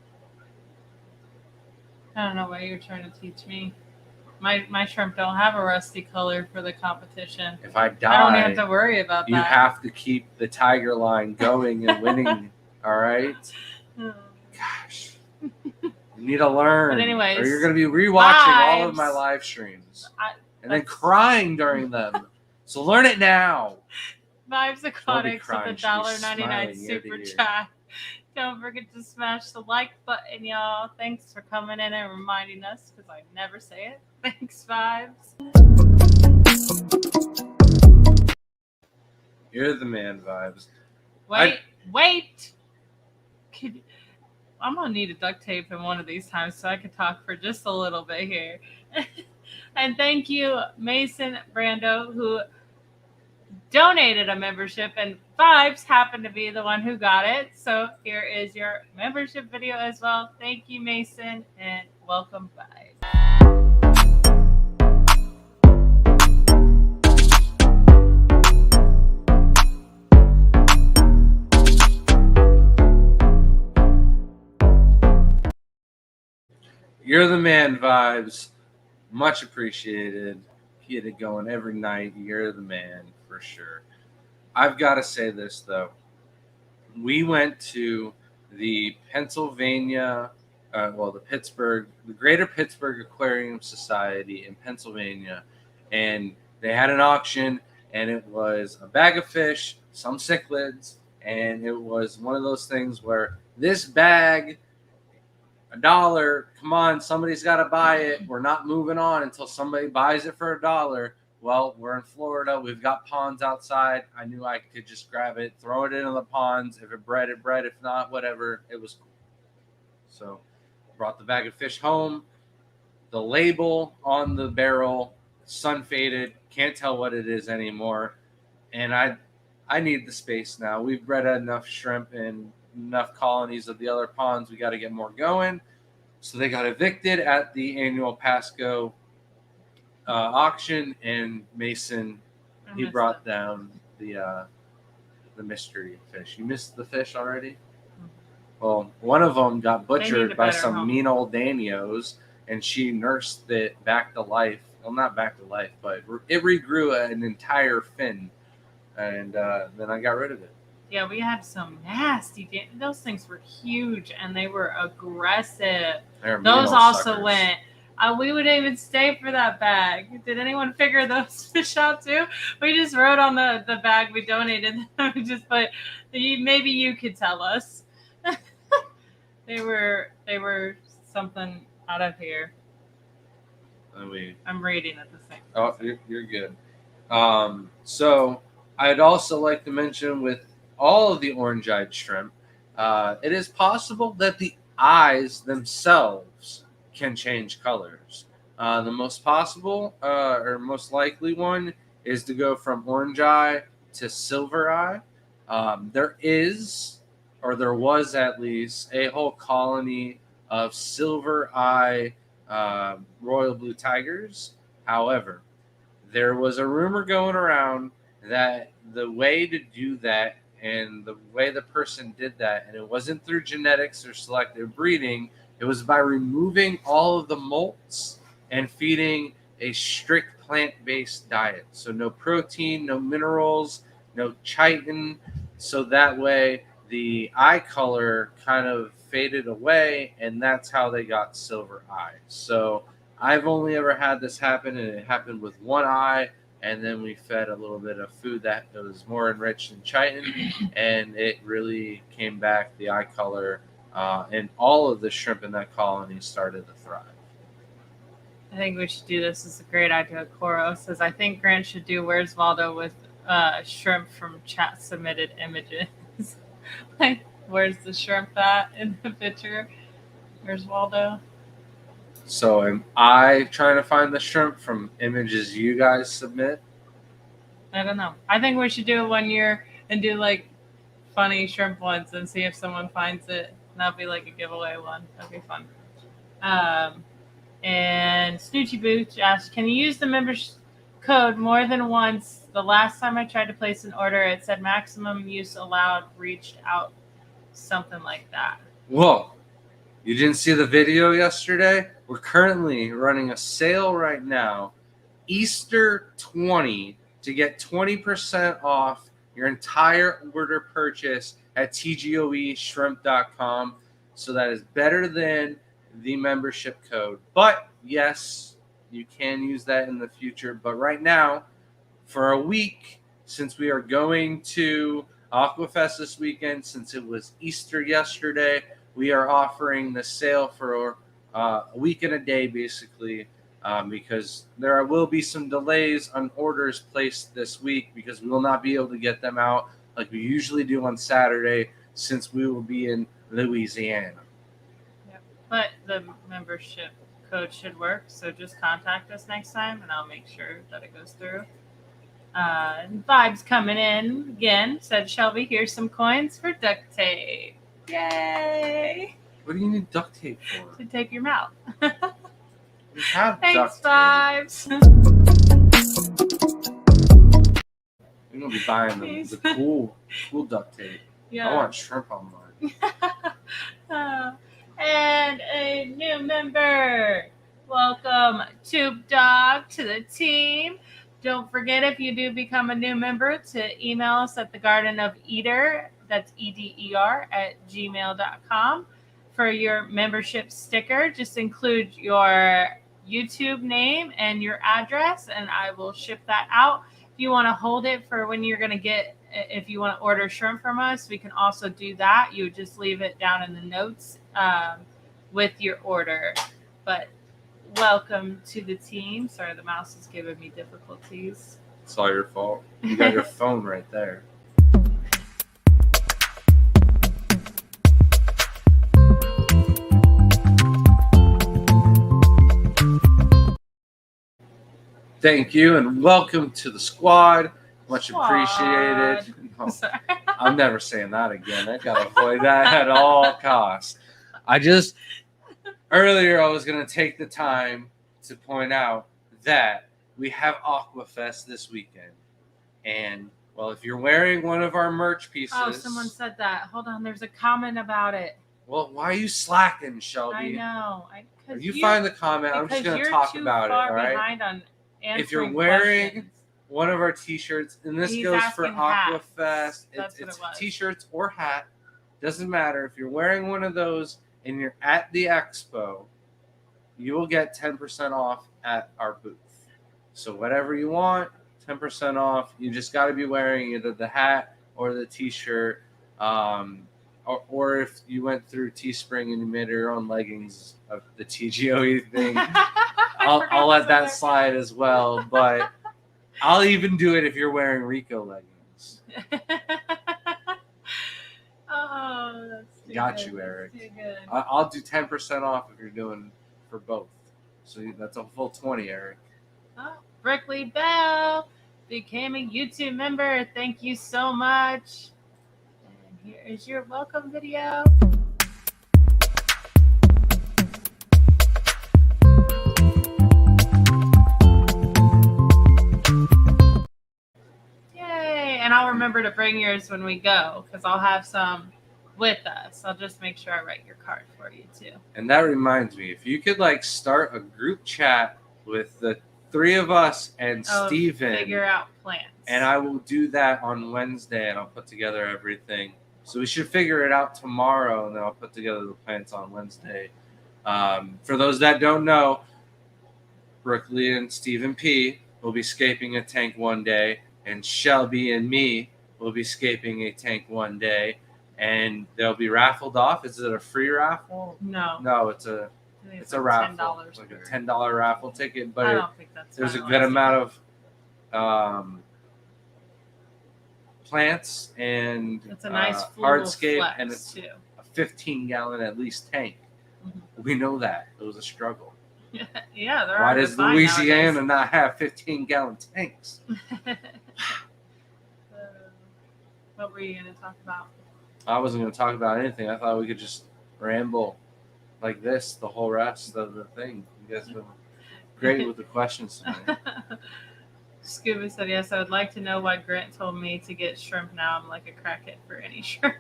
I don't know what you're trying to teach me. My shrimp don't have a rusty color for the competition. If I die, I don't have to worry about you that. have to keep the tiger line going and winning. All right? Gosh. You need to learn. But anyways, or you're going to be rewatching all of Vibes. my live streams and then That's- crying during them. So learn it now. Vibes Aquatics with crying. a She'll be $1.99 smiling ear super to ear. chat. Don't forget to smash the like button, y'all. Thanks for coming in and reminding us, because I never say it. Thanks, Vibes. You're the man, Vibes. Wait. I'm going to need a duct tape in one of these times so I can talk for just a little bit here. And thank you, Mason Brando, who donated a membership, and Vibes happened to be the one who got it. So here is your membership video as well. Thank you, Mason, and welcome back. You're the man, Vibes. Much appreciated. Get it going every night. You're the man for sure. I've got to say this, though. We went to the Pennsylvania, the Greater Pittsburgh Aquarium Society in Pennsylvania, and they had an auction, and it was a bag of fish, some cichlids, and it was one of those things where this bag $1. Come on, somebody's got to buy it. We're not moving on until somebody buys it for $1. Well, we're in Florida. We've got ponds outside. I knew I could just grab it, throw it into the ponds. If it bred, it bred. If not, whatever. It was cool. So brought the bag of fish home. The label on the barrel, sun faded. Can't tell what it is anymore. And I need the space now. We've bred enough shrimp and enough colonies of the other ponds. We got to get more going. So they got evicted at the annual Pasco auction, and Mason, he brought down the mystery fish. You missed the fish already? Mm-hmm. Well, one of them got butchered by some mean old Danios, and she nursed it back to life. Well, not back to life, but it regrew an entire fin, and then I got rid of it. Yeah, we had some nasty. Those things were huge, and they were aggressive. Those also suckers went. We would even stay for that bag. Did anyone figure those fish out too? We just wrote on the bag we donated. We just put, maybe you could tell us. They were something out of here. I'm reading at the same time. Oh, you're good. So I'd also like to mention with all of the orange-eyed shrimp, it is possible that the eyes themselves can change colors. The most possible or most likely one is to go from orange eye to silver eye. There was at least a whole colony of silver eye royal blue tigers. However, there was a rumor going around that the way to do that and the way the person did that, and it wasn't through genetics or selective breeding, it was by removing all of the molts and feeding a strict plant-based diet. So no protein, no minerals, no chitin. So that way the eye color kind of faded away, and that's how they got silver eyes. So I've only ever had this happen, and it happened with one eye, and then we fed a little bit of food that was more enriched in chitin, and it really came back, the eye color, and all of the shrimp in that colony started to thrive. I think we should do this. It's a great idea. Coro says, I think Grant should do Where's Waldo with shrimp from chat submitted images. Like, where's the shrimp at in the picture? Where's Waldo? So am I trying to find the shrimp from images you guys submit? I don't know. I think we should do it 1 year and do like funny shrimp ones and see if someone finds it. That'll be like a giveaway one. That'd be fun. And Snoochie Booch asked, can you use the members code more than once? The last time I tried to place an order, it said maximum use allowed, reached out, something like that. Whoa. You didn't see the video yesterday? We're currently running a sale right now, Easter 20, to get 20% off your entire order purchase at tgoeshrimp.com. So that is better than the membership code. But yes, you can use that in the future. But right now, for a week, since we are going to Aquafest this weekend, since it was Easter yesterday, we are offering the sale for a week and a day, basically, because there will be some delays on orders placed this week because we will not be able to get them out like we usually do on Saturday, since we will be in Louisiana. Yep. But the membership code should work, so just contact us next time, and I'll make sure that it goes through. Vibes coming in again, said Shelby, here's some coins for duct tape. Yay! What do you need duct tape for? To tape your mouth. We have Thanks, duct Vibes. We're going to be buying the cool duct tape. Yeah. I want shrimp on mine. And a new member. Welcome, Tube Dog, to the team. Don't forget, if you do become a new member, to email us at thegardenofeder, that's EDER, @gmail.com for your membership sticker. Just include your YouTube name and your address, and I will ship that out. If you want to hold it for when you're going to get, if you want to order shrimp from us, we can also do that. You would just leave it down in the notes with your order. But welcome to the team. Sorry, the mouse is giving me difficulties. It's all your fault. You got your phone right there. Thank you and welcome to the squad. Much appreciated. No, Sorry. I'm never saying that again. I gotta avoid that at all costs. Earlier I was gonna take the time to point out that we have Aquafest this weekend. And well, if you're wearing one of our merch pieces. Oh, someone said that. Hold on, there's a comment about it. Well, why are you slacking, Shelby? I know. If you find the comment, I'm just gonna talk about it. All right. If you're wearing questions. one of our t-shirts, and this He's goes for asking hats. Aquafest, That's it's what it was. t-shirts or hat, doesn't matter. If you're wearing one of those and you're at the expo, you will get 10% off at our booth. So whatever you want, 10% off. You just got to be wearing either the hat or the t-shirt, or if you went through Teespring and you made your own leggings of the TGOE thing, I'll let that slide as well. But I'll even do it if you're wearing Rico leggings. Oh, that's too Got good. you, Eric. That's too good. I'll do 10% off if you're doing for both. So that's a full 20, Eric. Oh, Brickley Bell became a YouTube member. Thank you so much. And here is your welcome video. Yay! And I'll remember to bring yours when we go because I'll have some with us. I'll just make sure I write your card for you too. And that reminds me, if you could start a group chat with the three of us and Steven, Figure out plans. and I will do that on Wednesday, and I'll put together everything. So we should figure it out tomorrow, and then I'll put together the plans on Wednesday. For those that don't know, Brooklyn and Stephen P will be scaping a tank one day, and Shelby and me will be scaping a tank one day, and they'll be raffled off. Is it a free raffle? No, It's a I think it's a raffle, $10 like a per- $10 raffle ticket, but I don't think that's there's a finalized. good amount of plants and It's a nice full hardscape, flex and it's too. a 15-gallon at least tank. Mhm. We know that it was a struggle. Yeah, they're Why hard to does find Louisiana not have 15-gallon tanks? nowadays. What were you going to talk about? I wasn't going to talk about anything. I thought we could just ramble like this the whole rest of the thing. You guys have been great with the questions tonight. Scuba said, yes, I would like to know why Grant told me to get shrimp now. I'm like a crackhead for any shrimp.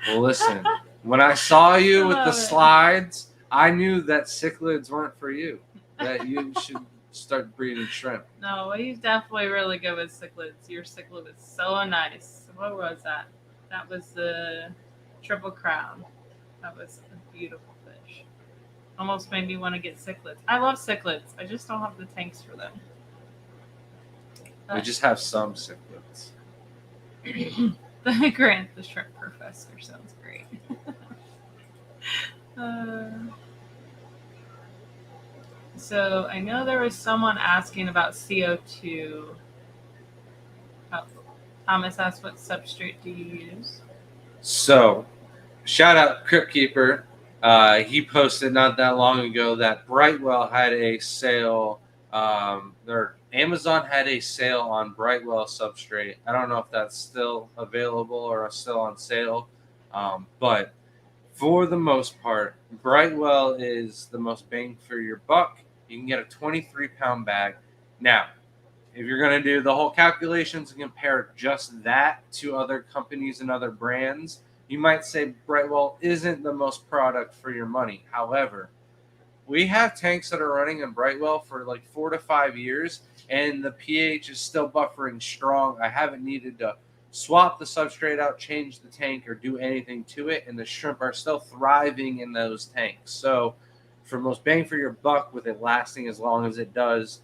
Well, listen, when I saw you with the Love it. slides, I knew that cichlids weren't for you, that you should start breeding shrimp. No, he's definitely really good with cichlids. Your cichlid is so nice. What was that? That was the Triple Crown. That was a beautiful fish. Almost made me want to get cichlids. I love cichlids. I just don't have the tanks for them. We just have some cichlids. The Grant the Shrimp Professor sounds great. So I know there was someone asking about CO2. Oh, Thomas asked, what substrate do you use? So, shout out Crypt Keeper. He posted not that long ago that Brightwell had a sale. Their Amazon had a sale on Brightwell substrate. I don't know if that's still available or still on sale, but for the most part, Brightwell is the most bang for your buck. You can get a 23-pound bag. Now, if you're going to do the whole calculations and compare just that to other companies and other brands, you might say Brightwell isn't the most product for your money. However, we have tanks that are running in Brightwell for like 4 to 5 years, and the pH is still buffering strong. I haven't needed to swap the substrate out, change the tank, or do anything to it, and the shrimp are still thriving in those tanks. So for most bang for your buck, with it lasting as long as it does,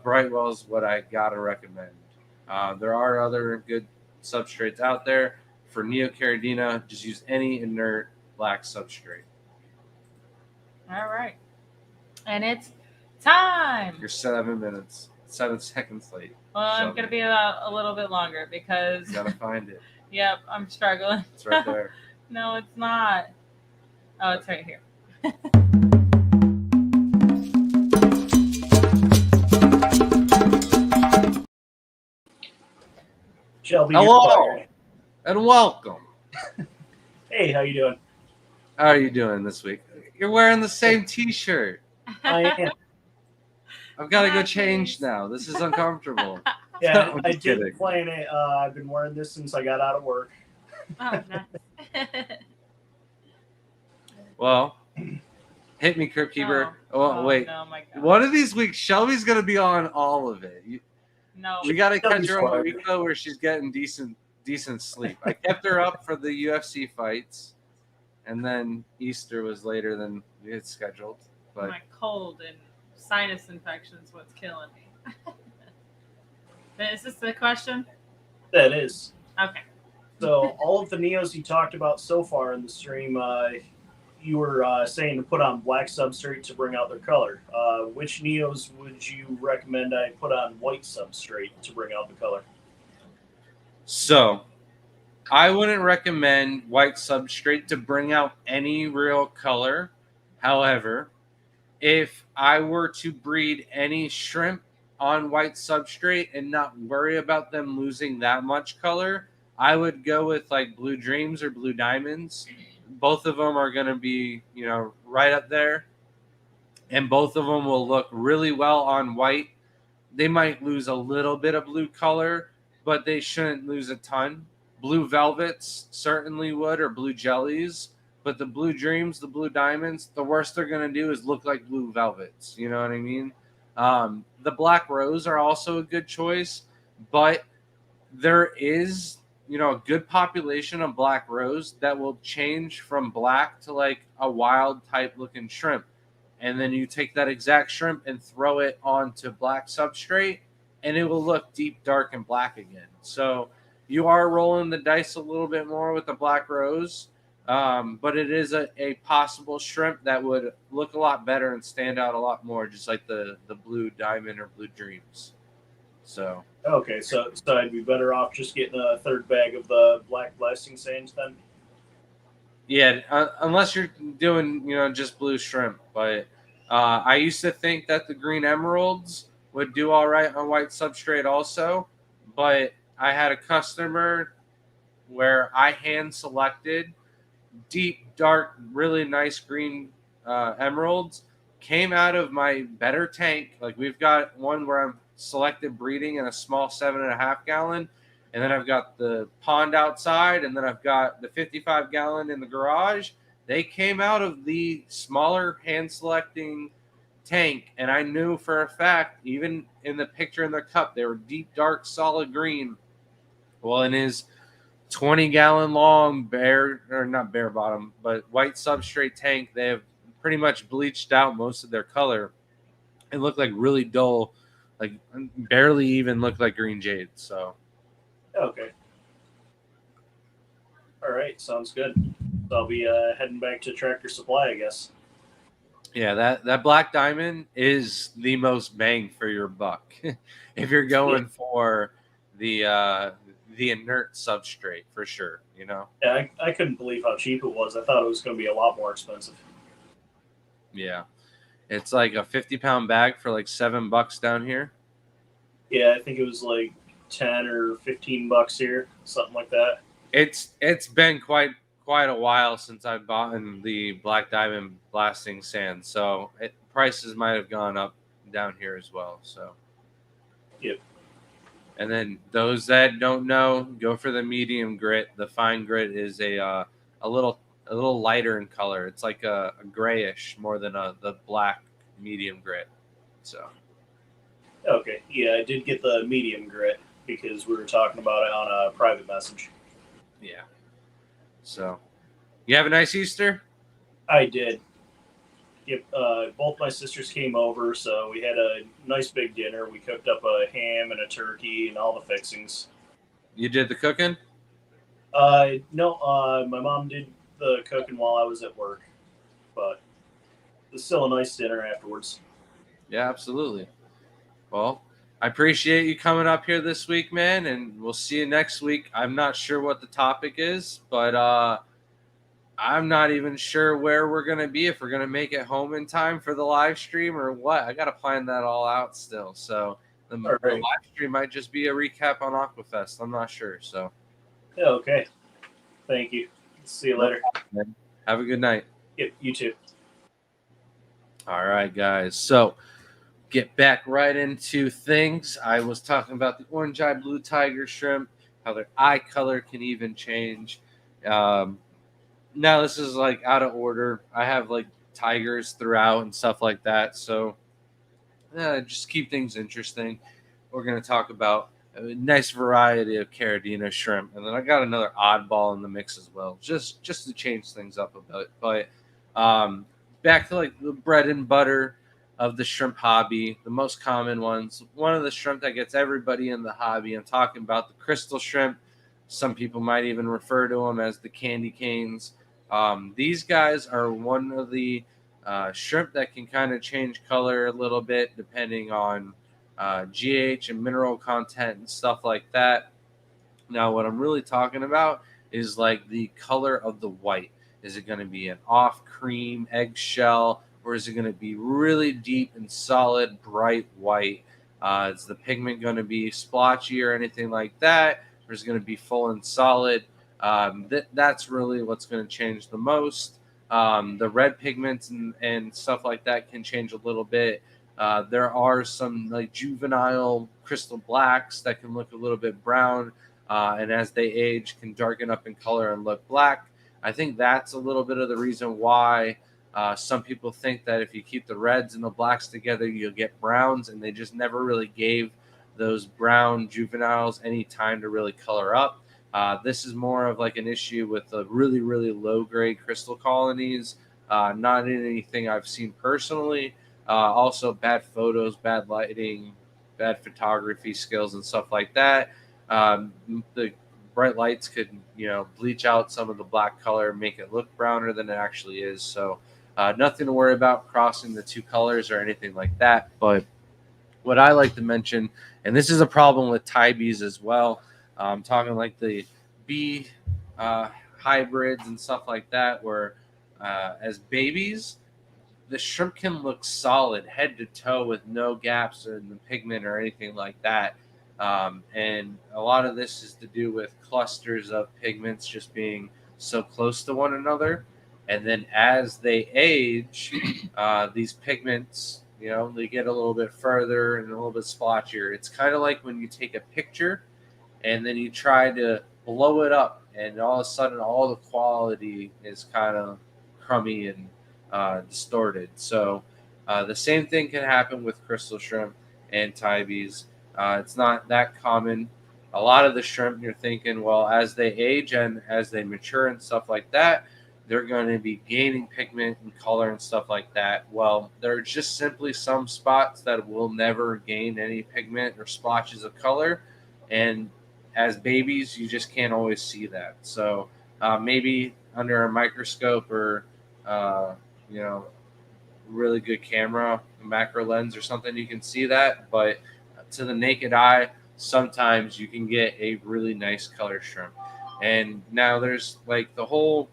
Brightwell is what I gotta recommend. There are other good substrates out there. For Neocaridina, just use any inert black substrate. All right. And it's time. You're 7 minutes, 7 seconds late. Well, I'm Shelby. going to be a little bit longer because, You gotta find it. yep, I'm struggling. It's right there. No, it's not. Oh, it's right here. Shelby, Hello and welcome. Hey, how you doing? How are you doing this week? You're wearing the same T-shirt. I am. I've got to go Hi, change please. now. This is uncomfortable. Yeah, I'm I just did kidding. plan it. I've been wearing this since I got out of work. Oh, nice. Well, hit me, Crypt Keeper. Oh, wait. No, my God. One of these weeks, Shelby's gonna be on all of it. No. We got to catch Shelby's her on the fine. weekend where she's getting decent sleep. I kept her up for the UFC fights, and then Easter was later than we had scheduled. But My cold and sinus infection is what's killing me. Is this the question? That is. Okay. So, all of the Neos you talked about so far in the stream, you were saying to put on black substrate to bring out their color. Which Neos would you recommend I put on white substrate to bring out the color? so I wouldn't recommend white substrate to bring out any real color. However, if I were to breed any shrimp on white substrate and not worry about them losing that much color, I would go with like Blue Dreams or Blue Diamonds. Both of them are going to be, right up there. And both of them will look really well on white. They might lose a little bit of blue color, but they shouldn't lose a ton. Blue Velvets certainly would, or Blue Jellies. But the Blue Dreams, the Blue Diamonds, the worst they're going to do is look like Blue Velvets. You know what I mean? The Black Rose are also a good choice, but there is, a good population of Black Rose that will change from black to like a wild type looking shrimp. And then you take that exact shrimp and throw it onto black substrate, and it will look deep, dark, and black again. So you are rolling the dice a little bit more with the Black Rose. But it is a possible shrimp that would look a lot better and stand out a lot more, just like the Blue Diamond or Blue Dreams. So Okay, so I'd be better off just getting a third bag of the black blasting sands then? yeah, unless you're doing just blue shrimp. But I used to think that the green emeralds would do all right on white substrate also, but I had a customer where I hand selected deep, dark, really nice green emeralds, came out of my better tank. Like we've got one where I'm selected breeding in a small 7.5 gallon, and then I've got the pond outside, and then I've got the 55 gallon in the garage. They came out of the smaller hand selecting tank, and I knew for a fact, even in the picture in their cup, they were deep, dark, solid green. Well, in his 20-gallon long not bare bottom, but white substrate tank, they have pretty much bleached out most of their color and look like really dull, like barely even look like green jade. So Okay. All right, sounds good. So I'll be heading back to Tractor Supply, I guess. yeah, that Black Diamond is the most bang for your buck if you're going for the inert substrate for sure. Yeah, I couldn't believe how cheap it was. I thought it was going to be a lot more expensive. Yeah, it's like a 50-pound bag for like $7 down here. Yeah, I think it was like 10 or 15 bucks here, something like that. It's been quite a while since I've bought the Black Diamond blasting sand, so prices might have gone up down here as well. So, Yep. And then those that don't know, go for the medium grit. The fine grit is a little lighter in color. It's like a grayish more than the black medium grit. So. Okay, yeah, I did get the medium grit because we were talking about it on a private message. Yeah. So, you have a nice Easter? I did. Yep, both my sisters came over, so we had a nice big dinner. We cooked up a ham and a turkey and all the fixings. You did the cooking? No, my mom did the cooking while I was at work, but it's still a nice dinner afterwards. Yeah, absolutely. Well, I appreciate you coming up here this week, man, and we'll see you next week. I'm not sure what the topic is, but I'm not even sure where we're gonna be, if we're gonna make it home in time for the live stream or what. I gotta plan that all out still. So the All right. live stream might just be a recap on Aquafest. I'm not sure. So Yeah, okay. Thank you. See you later. have a good night. Yep, you too. All right, guys. So get back right into things. I was talking about the orange eye blue tiger shrimp, how their eye color can even change. Now this is like out of order. I have like tigers throughout and stuff like that. So just keep things interesting. We're going to talk about a nice variety of Caridina shrimp, and then I got another oddball in the mix as well, just to change things up a bit. But back to like the bread and butter of the shrimp hobby, the most common ones. One of the shrimp that gets everybody in the hobby. I'm talking about the crystal shrimp. Some people might even refer to them as the candy canes. These guys are one of the shrimp that can kind of change color a little bit depending on GH and mineral content and stuff like that. Now, what I'm really talking about is like the color of the white. Is it going to be an off cream eggshell, or is it going to be really deep and solid, bright white? Is the pigment going to be splotchy or anything like that? Or is it going to be full and solid? That's really what's going to change the most. The red pigments and stuff like that can change a little bit. There are some like juvenile crystal blacks that can look a little bit brown, and as they age can darken up in color and look black. I think that's a little bit of the reason why some people think that if you keep the reds and the blacks together, you'll get browns, and they just never really gave those brown juveniles any time to really color up. This is more of like an issue with the really, really low grade crystal colonies, not in anything I've seen personally. Also, bad photos, bad lighting, bad photography skills, and stuff like that. The bright lights could, bleach out some of the black color, make it look browner than it actually is. So, nothing to worry about crossing the two colors or anything like that. But what I like to mention, and this is a problem with Tybes as well. I'm talking like the B hybrids and stuff like that, where as babies, the shrimp can look solid head to toe with no gaps in the pigment or anything like that. And a lot of this is to do with clusters of pigments just being so close to one another. And then as they age, these pigments, they get a little bit further and a little bit splotchier. It's kind of like when you take a picture and then you try to blow it up, and all of a sudden all the quality is kind of crummy and distorted. So the same thing can happen with crystal shrimp and Tybes. It's not that common. A lot of the shrimp, you're thinking, well, as they age and as they mature and stuff like that, they're going to be gaining pigment and color and stuff like that. Well, there are just simply some spots that will never gain any pigment or splotches of color. And as babies, you just can't always see that. So maybe under a microscope or, really good camera, a macro lens or something, you can see that. But to the naked eye, sometimes you can get a really nice color shrimp. And now there's like the whole,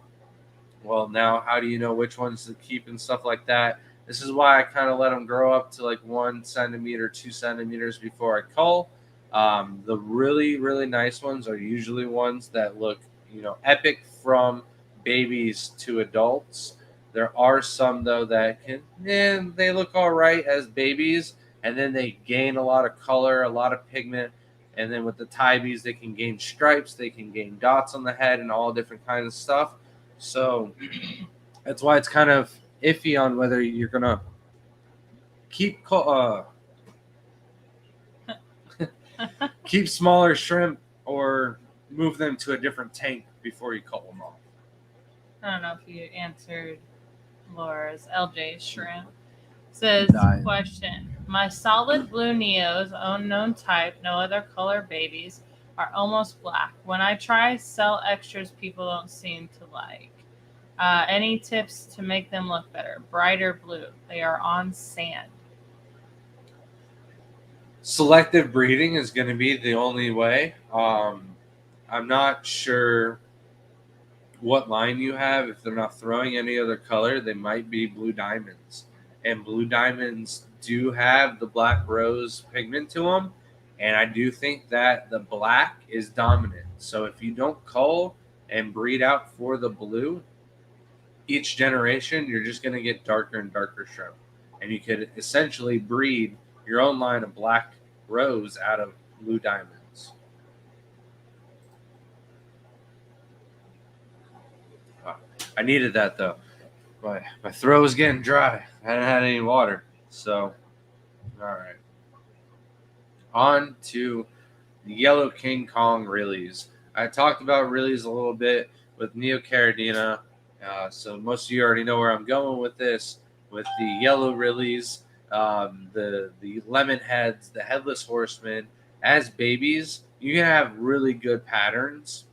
well, now how do you know which ones to keep and stuff like that? This is why I kind of let them grow up to like 1 centimeter, 2 centimeters before I cull. The really, really nice ones are usually ones that look, epic from babies to adults. There are some though that they look all right as babies, and then they gain a lot of color, a lot of pigment, and then with the Tybes, they can gain stripes, they can gain dots on the head, and all different kinds of stuff. So that's why it's kind of iffy on whether you're gonna keep keep smaller shrimp or move them to a different tank before you cull them off. I don't know if you answered Laura's LJ shrimp. Says, question. My solid blue Neos, unknown type, no other color babies, are almost black. When I try sell extras, people don't seem to like. Any tips to make them look better? Brighter blue. They are on sand. Selective breeding is going to be the only way. I'm not sure what line you have. If they're not throwing any other color, they might be blue diamonds. And blue diamonds do have the black rose pigment to them. And I do think that the black is dominant. So if you don't cull and breed out for the blue, each generation, you're just going to get darker and darker shrimp. And you could essentially breed your own line of black rose out of blue diamonds. I needed that though. My throat was getting dry. I hadn't had any water. So, all right. On to the Yellow King Kong Rillies. I talked about Rillies a little bit with Neocaridina. So most of you already know where I'm going with this. With the yellow Rillies, the lemon heads, the headless horsemen. As babies, you can have really good patterns.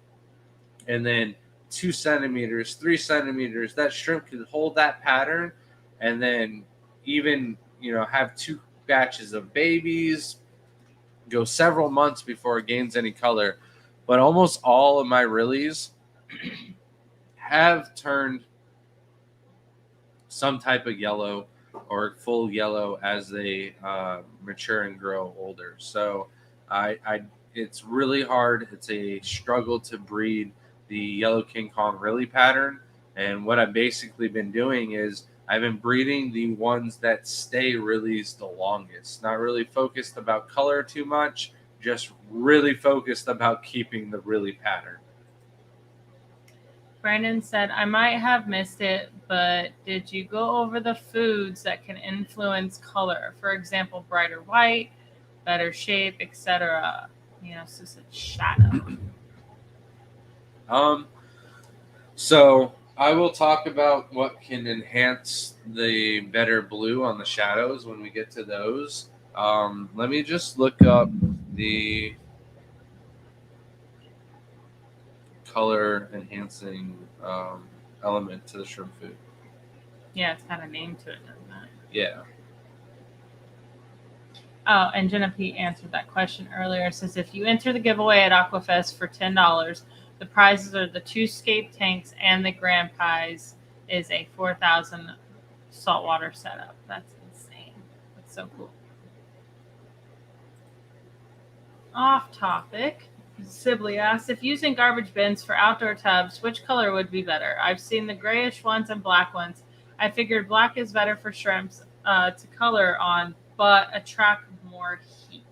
And then 2 centimeters, 3 centimeters, that shrimp can hold that pattern, and then even have 2 batches of babies, go several months before it gains any color. But almost all of my Rillies have turned some type of yellow or full yellow as they mature and grow older. So it's really hard. It's a struggle to breed the Yellow King Kong Rillie pattern. And what I've basically been doing is I've been breeding the ones that stay Rillies the longest. Not really focused about color too much, just really focused about keeping the Rillie pattern. Brandon said, I might have missed it, but did you go over the foods that can influence color? For example, brighter white, better shape, etc. So it's a shadow. So I will talk about what can enhance the better blue on the shadows when we get to those. Let me just look up the color enhancing element to the shrimp food. Yeah, it's got a name to it, doesn't it? Yeah. Oh, and Jenna P answered that question earlier. It says if you enter the giveaway at Aquafest for $10, the prizes are the 2 scape tanks and the grand prize is a 4,000 saltwater setup. That's insane. That's so cool. Off topic. Sibley asked, if using garbage bins for outdoor tubs, which color would be better? I've seen the grayish ones and black ones. I figured black is better for shrimps to color on, but attract more heat.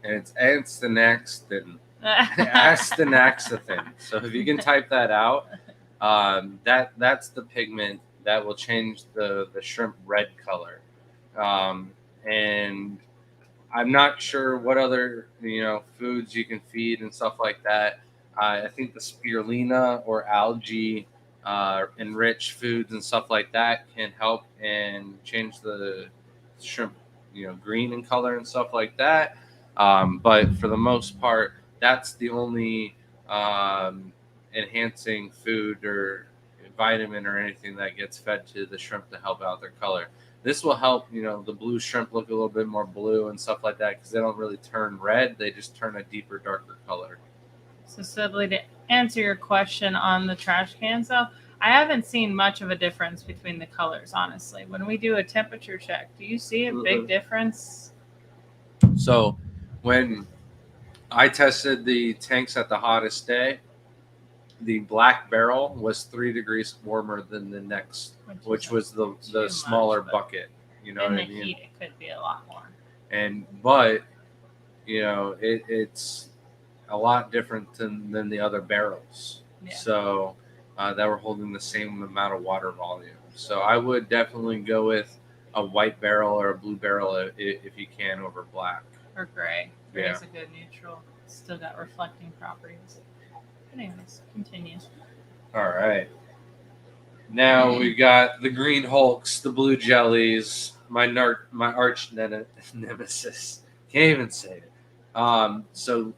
And it's Astanaxanthin. Astanaxanthin. So if you can type that out, that's the pigment that will change the shrimp red color. And I'm not sure what other foods you can feed and stuff like that. I think the spirulina or algae enriched foods and stuff like that can help and change the shrimp green in color and stuff like that. But for the most part, that's the only enhancing food or vitamin or anything that gets fed to the shrimp to help out their color. This will help, the blue shrimp look a little bit more blue and stuff like that because they don't really turn red. They just turn a deeper, darker color. So, Sibley, to answer your question on the trash cans, though, I haven't seen much of a difference between the colors, honestly. When we do a temperature check, do you see a big difference? So when I tested the tanks at the hottest day, the black barrel was 3 degrees warmer than the next, which was the smaller bucket. You know in what the I mean? heat, it could be a lot more. But it's a lot different than the other barrels. Yeah. So that were holding the same amount of water volume. So I would definitely go with a white barrel or a blue barrel if you can over black. Or gray. Gray Yeah. is a good neutral. It's still got reflecting properties. Anyways, continue. All right. Now we got the green hulks, the blue jellies, my arch nemesis. Can't even say it. So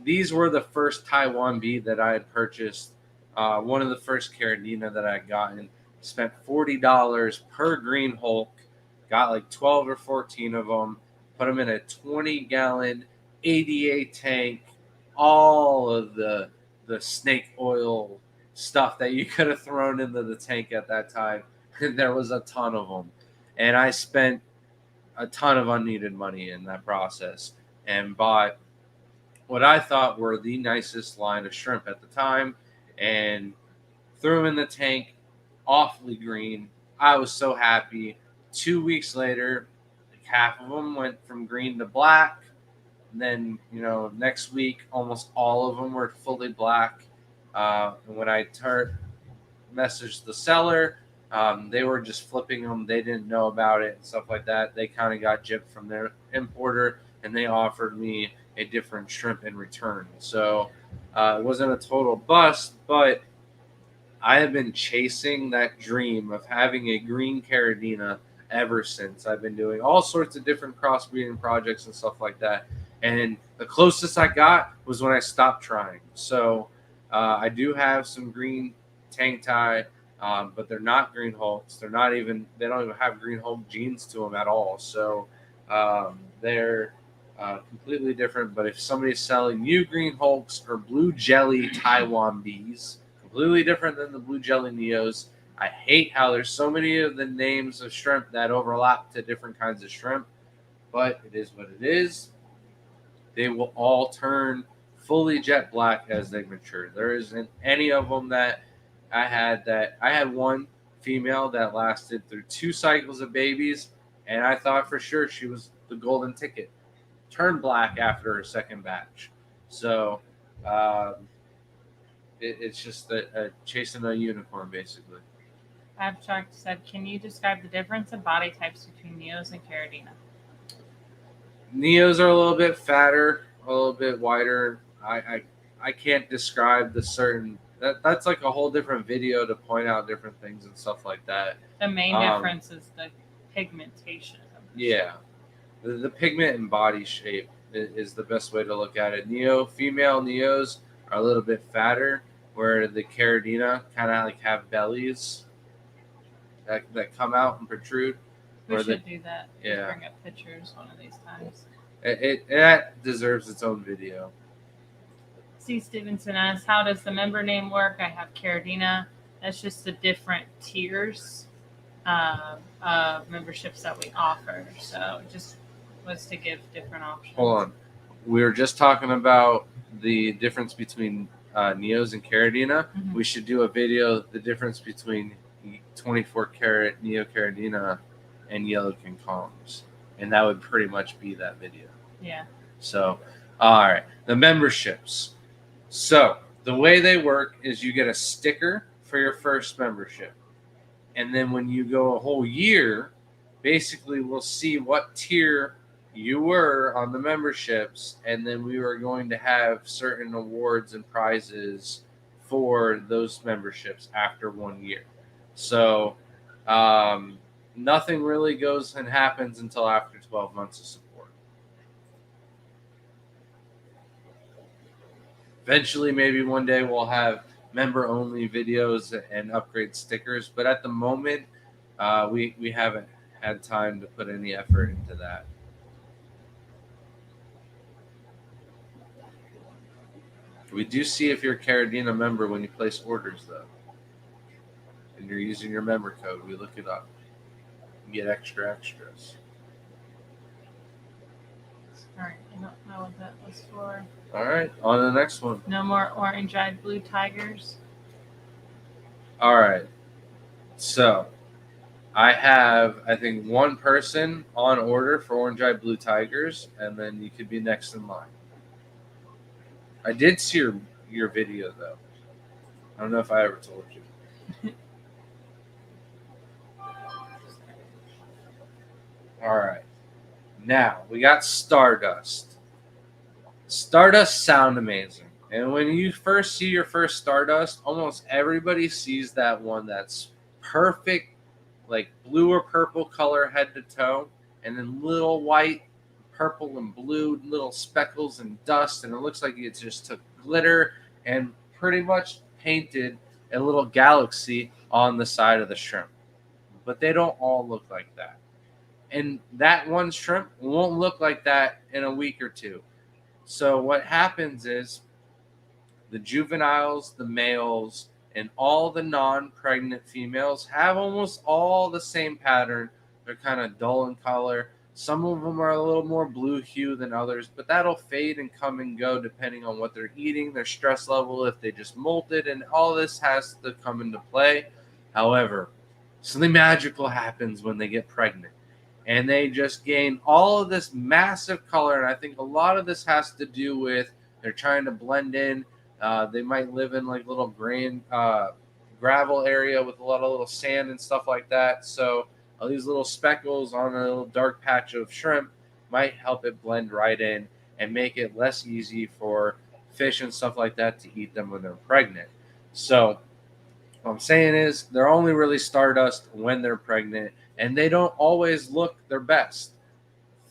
these were the first Taiwan bee that I had purchased One of the first Carradina that I got and spent $40 per Green Hulk. Got like 12 or 14 of them. Put them in a 20-gallon ADA tank. All of the snake oil stuff that you could have thrown into the tank at that time. And there was a ton of them. And I spent a ton of unneeded money in that process and bought what I thought were the nicest line of shrimp at the time and threw them in the tank, awfully green. I was so happy. 2 weeks later, like half of them went from green to black. And then, next week, almost all of them were fully black. And when I messaged the seller, they were just flipping them. They didn't know about it and stuff like that. They kind of got gypped from their importer, and they offered me a different shrimp in return. So it wasn't a total bust, but I have been chasing that dream of having a green Carradina ever since. I've been doing all sorts of different crossbreeding projects and stuff like that. And the closest I got was when I stopped trying. So I do have some green tank tie, but they're not Green Hulks. They don't even have Green Hulk genes to them at all. So they're completely different. But if somebody's selling you Green Hulks or Blue Jelly Taiwan bees, completely different than the Blue Jelly Neos. I hate how there's so many of the names of shrimp that overlap to different kinds of shrimp, but it is what it is. They will all turn fully jet black as they mature. There isn't any of them that I had one female that lasted through 2 cycles of babies, and I thought for sure she was the golden ticket. Turned black after her second batch. So it's just chasing a unicorn, basically. Abstract said, can you describe the difference in body types between Neos and Carradina? Neos are a little bit fatter, a little bit wider. I can't describe the certain. That's like a whole different video to point out different things and stuff like that. The main difference is the pigmentation. Yeah. The pigment and body shape is the best way to look at it. Female Neos are a little bit fatter, where the Carradina kind of like have bellies that come out and protrude. We should do that. Yeah. Bring up pictures one of these times. That deserves its own video. C. Stevenson asks, how does the member name work? I have Carradina. That's just the different tiers of memberships that we offer. So just was to give different options. Hold on. We were just talking about the difference between Neos and Carradina. Mm-hmm. We should do a video, the difference between 24 karat Neo Carradina and Yellow King Columns. And that would pretty much be that video. Yeah. So, all right. The memberships. So, the way they work is you get a sticker for your first membership. And then when you go a whole year, basically we'll see what tier you were on the memberships, and then we were going to have certain awards and prizes for those memberships after 1 year. So nothing really goes and happens until after 12 months of support. Eventually, maybe one day we'll have member-only videos and upgrade stickers, but at the moment, we haven't had time to put any effort into that. We do see if you're a Carradina member when you place orders, though. And you're using your member code. We look it up. You get extras. All right. I don't know what that was for. All right. On to the next one. No more orange-eyed blue tigers. All right. So, I have, I think, one person on order for orange-eyed blue tigers, and then you could be next in line. I did see your video, though. I don't know if I ever told you. All right. Now, we got Stardust. Stardust sound amazing. And when you first see your first Stardust, almost everybody sees that one that's perfect, like blue or purple color head to toe, and then little white, purple and blue little speckles and dust, and it looks like it just took glitter and pretty much painted a little galaxy on the side of the shrimp. But they don't all look like that. And that one shrimp won't look like that in a week or two. So what happens is the juveniles, the males, and all the non-pregnant females have almost all the same pattern. They're kind of dull in color. Some of them are a little more blue hue than others, but that'll fade and come and go depending on what they're eating, their stress level, if they just molted, and all this has to come into play. However, something magical happens when they get pregnant, and they just gain all of this massive color, and I think a lot of this has to do with they're trying to blend in. They might live in like little gravel area with a lot of little sand and stuff like that, so all these little speckles on a little dark patch of shrimp might help it blend right in and make it less easy for fish and stuff like that to eat them when they're pregnant. So what I'm saying is they're only really stardust when they're pregnant, and they don't always look their best.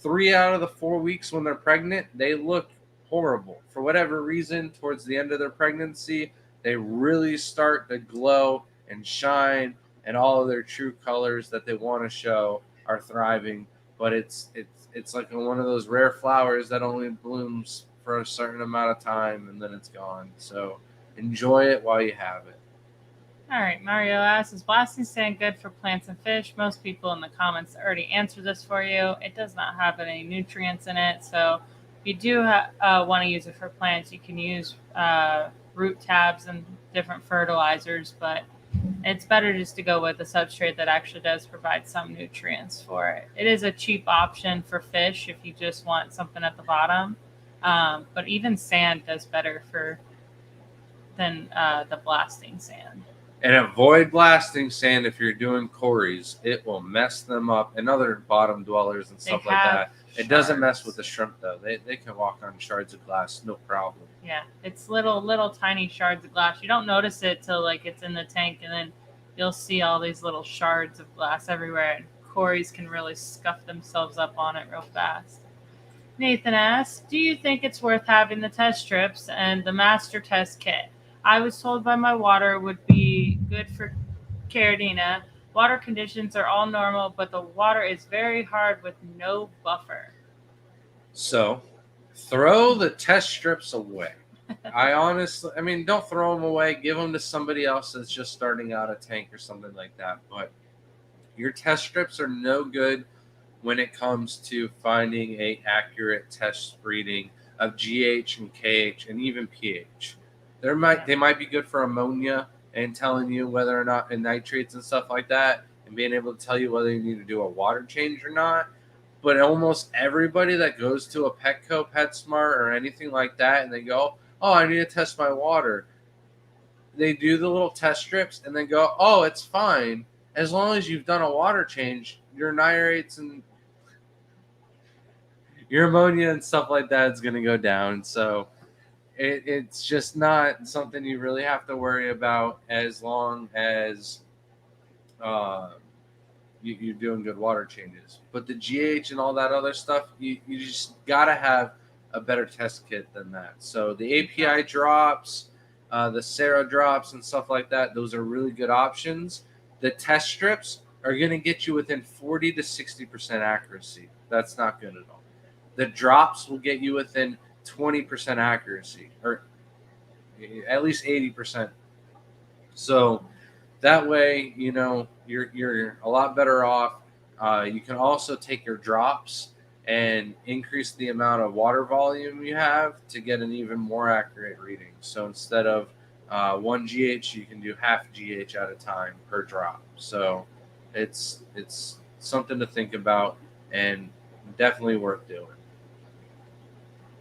3 out of the 4 weeks when they're pregnant, they look horrible. For whatever reason, towards the end of their pregnancy, they really start to glow and shine, and all of their true colors that they want to show are thriving. But it's like one of those rare flowers that only blooms for a certain amount of time and then it's gone. So enjoy it while you have it. All right, Mario asks, is blasting sand good for plants and fish? Most people in the comments already answered this for you. It does not have any nutrients in it, so if you do want to use it for plants, you can use root tabs and different fertilizers, but it's better just to go with a substrate that actually does provide some nutrients for it. It is a cheap option for fish if you just want something at the bottom, but even sand does better than the blasting sand. And avoid blasting sand if you're doing cories. It will mess them up, and other bottom dwellers and stuff like that. It doesn't mess with the shrimp, though. They can walk on shards of glass, no problem. Yeah, it's little tiny shards of glass. You don't notice it till like it's in the tank, and then you'll see all these little shards of glass everywhere, and cories can really scuff themselves up on it real fast. Nathan asks, do you think it's worth having the test strips and the master test kit? I was told by my water would be good for Caridina. Water conditions are all normal, but the water is very hard with no buffer. So, throw the test strips away. I mean, don't throw them away. Give them to somebody else that's just starting out a tank or something like that. But your test strips are no good when it comes to finding a accurate test reading of GH and KH and even pH. They might be good for ammonia and telling you whether or not, and nitrates and stuff like that, and being able to tell you whether you need to do a water change or not. But almost everybody that goes to a Petco, PetSmart, or anything like that, and they go, oh, I need to test my water. They do the little test strips and then go, oh, it's fine. As long as you've done a water change, your nitrates and your ammonia and stuff like that is going to go down. So it's just not something you really have to worry about as long as you're doing good water changes. But the GH and all that other stuff, you just got to have a better test kit than that. So the API drops, the Sera drops and stuff like that, those are really good options. The test strips are going to get you within 40 to 60% accuracy. That's not good at all. The drops will get you within 20% accuracy, or at least 80%. So that way, you're a lot better off. You can also take your drops and increase the amount of water volume you have to get an even more accurate reading. So instead of 1 GH, you can do half GH at a time per drop. So it's something to think about and definitely worth doing.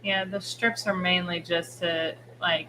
Yeah, the strips are mainly just to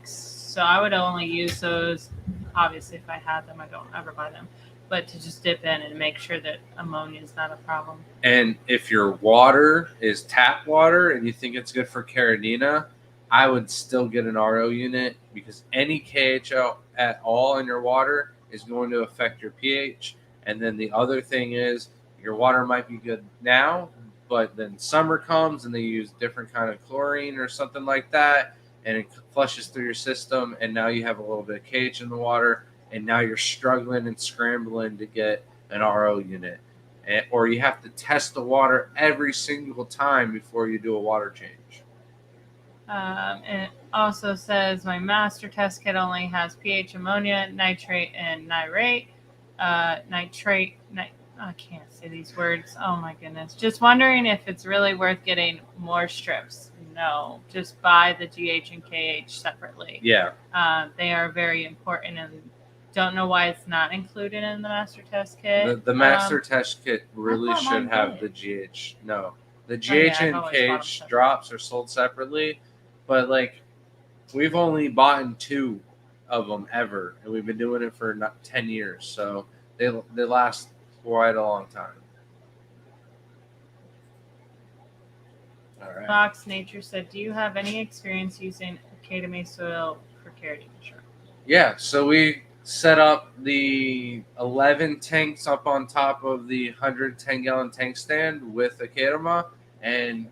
so I would only use those, obviously if I had them. I don't ever buy them, but to just dip in and make sure that ammonia is not a problem. And if your water is tap water and you think it's good for Caridina, I would still get an RO unit, because any KHL at all in your water is going to affect your pH. And then the other thing is, your water might be good now, but then summer comes and they use different kind of chlorine or something like that, and it flushes through your system, and now you have a little bit of KH in the water, and now you're struggling and scrambling to get an RO unit. Or you have to test the water every single time before you do a water change. And it also says my master test kit only has pH ammonia, nitrate, and nitrate. I can't say these words. Oh my goodness. Just wondering if it's really worth getting more strips. No, just buy the GH and KH separately. Yeah. They are very important, and don't know why it's not included in the master test kit. The master test kit really thought should mine have did. the GH. No, the GH yeah, I've and always bought them KH separate. drops are sold separately, but like we've only bought 2 of them ever, and we've been doing it for 10 years, so they last quite a long time. All right. Fox Nature said, "Do you have any experience using Academy soil for carrier shrimp?" Yeah, so we set up the 11 tanks up on top of the 110-gallon tank stand with Akadema, and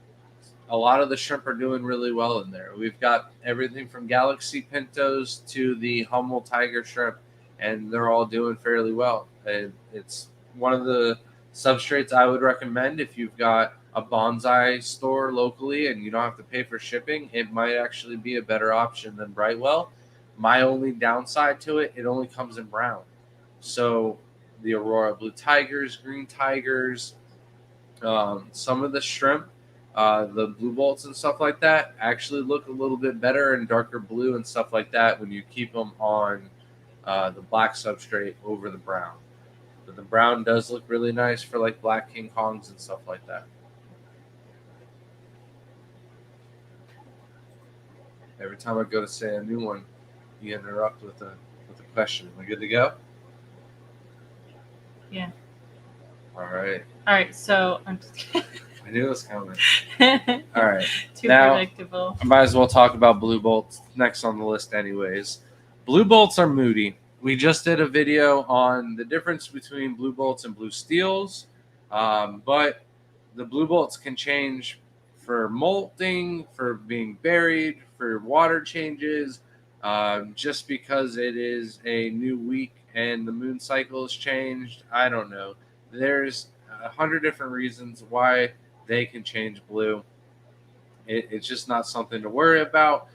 a lot of the shrimp are doing really well in there. We've got everything from Galaxy Pintos to the Hummel Tiger shrimp, and they're all doing fairly well. It's one of the substrates I would recommend if you've got a bonsai store locally and you don't have to pay for shipping. It might actually be a better option than Brightwell. My only downside to it, it only comes in brown. So the Aurora Blue Tigers, Green Tigers, some of the shrimp, the blue bolts and stuff like that actually look a little bit better in darker blue and stuff like that when you keep them on the black substrate over the brown. But the brown does look really nice for like black King Kongs and stuff like that. Every time I go to say a new one, you interrupt with a question. Am I good to go? Yeah. All right. All right. So I'm just kidding. I knew it was coming. All right. Too Now, predictable. I might as well talk about blue bolts next on the list anyways. Blue bolts are moody. We just did a video on the difference between blue bolts and blue steels, but the blue bolts can change for molting, for being buried, for water changes, just because it is a new week and the moon cycle has changed. I don't know. There's 100 different reasons why they can change blue. It's just not something to worry about.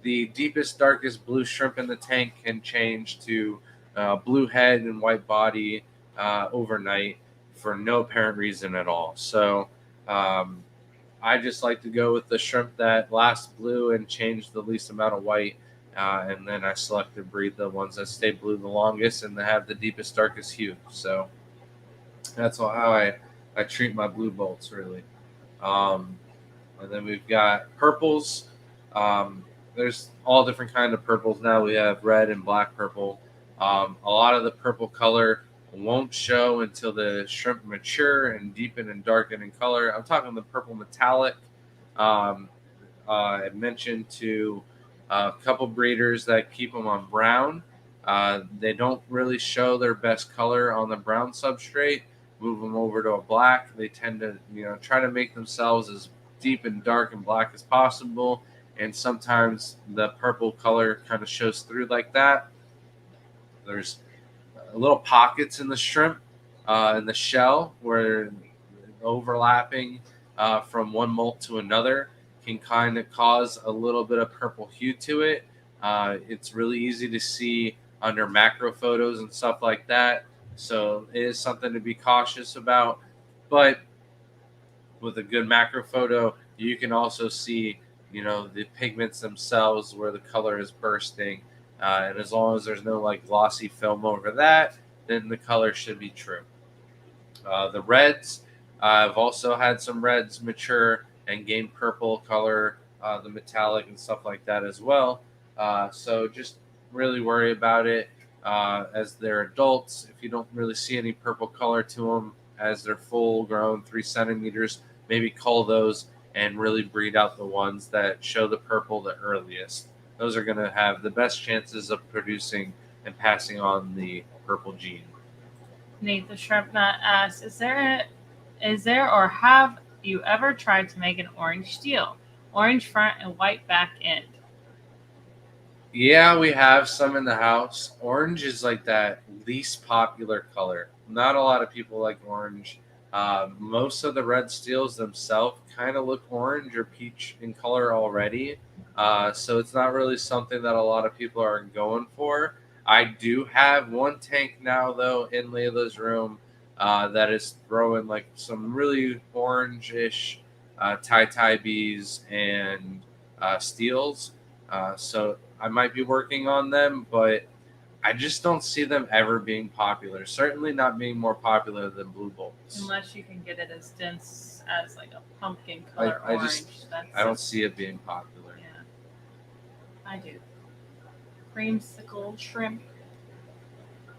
The deepest, darkest blue shrimp in the tank can change to blue head and white body overnight for no apparent reason at all. So I just like to go with the shrimp that last blue and change the least amount of white. And then I select to breed the ones that stay blue the longest and that have the deepest, darkest hue. So that's how I treat my blue bolts, really. And then we've got purples. There's all different kind of purples now. We have red and black purple. A lot of the purple color won't show until the shrimp mature and deepen and darken in color. I'm talking the purple metallic. I mentioned to a couple breeders that keep them on brown. They don't really show their best color on the brown substrate. Move them over to a black. They tend to, try to make themselves as deep and dark and black as possible, and sometimes the purple color kind of shows through like that. There's little pockets in the shrimp in the shell where overlapping from one molt to another can kind of cause a little bit of purple hue to it. It's really easy to see under macro photos and stuff like that, so it is something to be cautious about. But with a good macro photo, you can also see, the pigments themselves where the color is bursting. And as long as there's no like glossy film over that, then the color should be true. The reds, I've also had some reds mature and gain purple color, the metallic and stuff like that as well. So just really worry about it as they're adults. If you don't really see any purple color to them as they're full grown 3 centimeters, maybe cull those and really breed out the ones that show the purple the earliest. Those are going to have the best chances of producing and passing on the purple gene. Nate the Shrimp Nut asks, is there or have you ever tried to make an orange steel? Orange front and white back end. Yeah, we have some in the house. Orange is like that least popular color. Not a lot of people like orange. Most of the red steels themselves kind of look orange or peach in color already. So it's not really something that a lot of people are going for. I do have one tank now, though, in Layla's room that is throwing like some really orange-ish tie bees and steels. So I might be working on them, but I just don't see them ever being popular. Certainly not being more popular than blue bolts. Unless you can get it as dense as like a pumpkin I, color I orange. just That's I don't see it being popular. Yeah, I do. Creamsicle shrimp.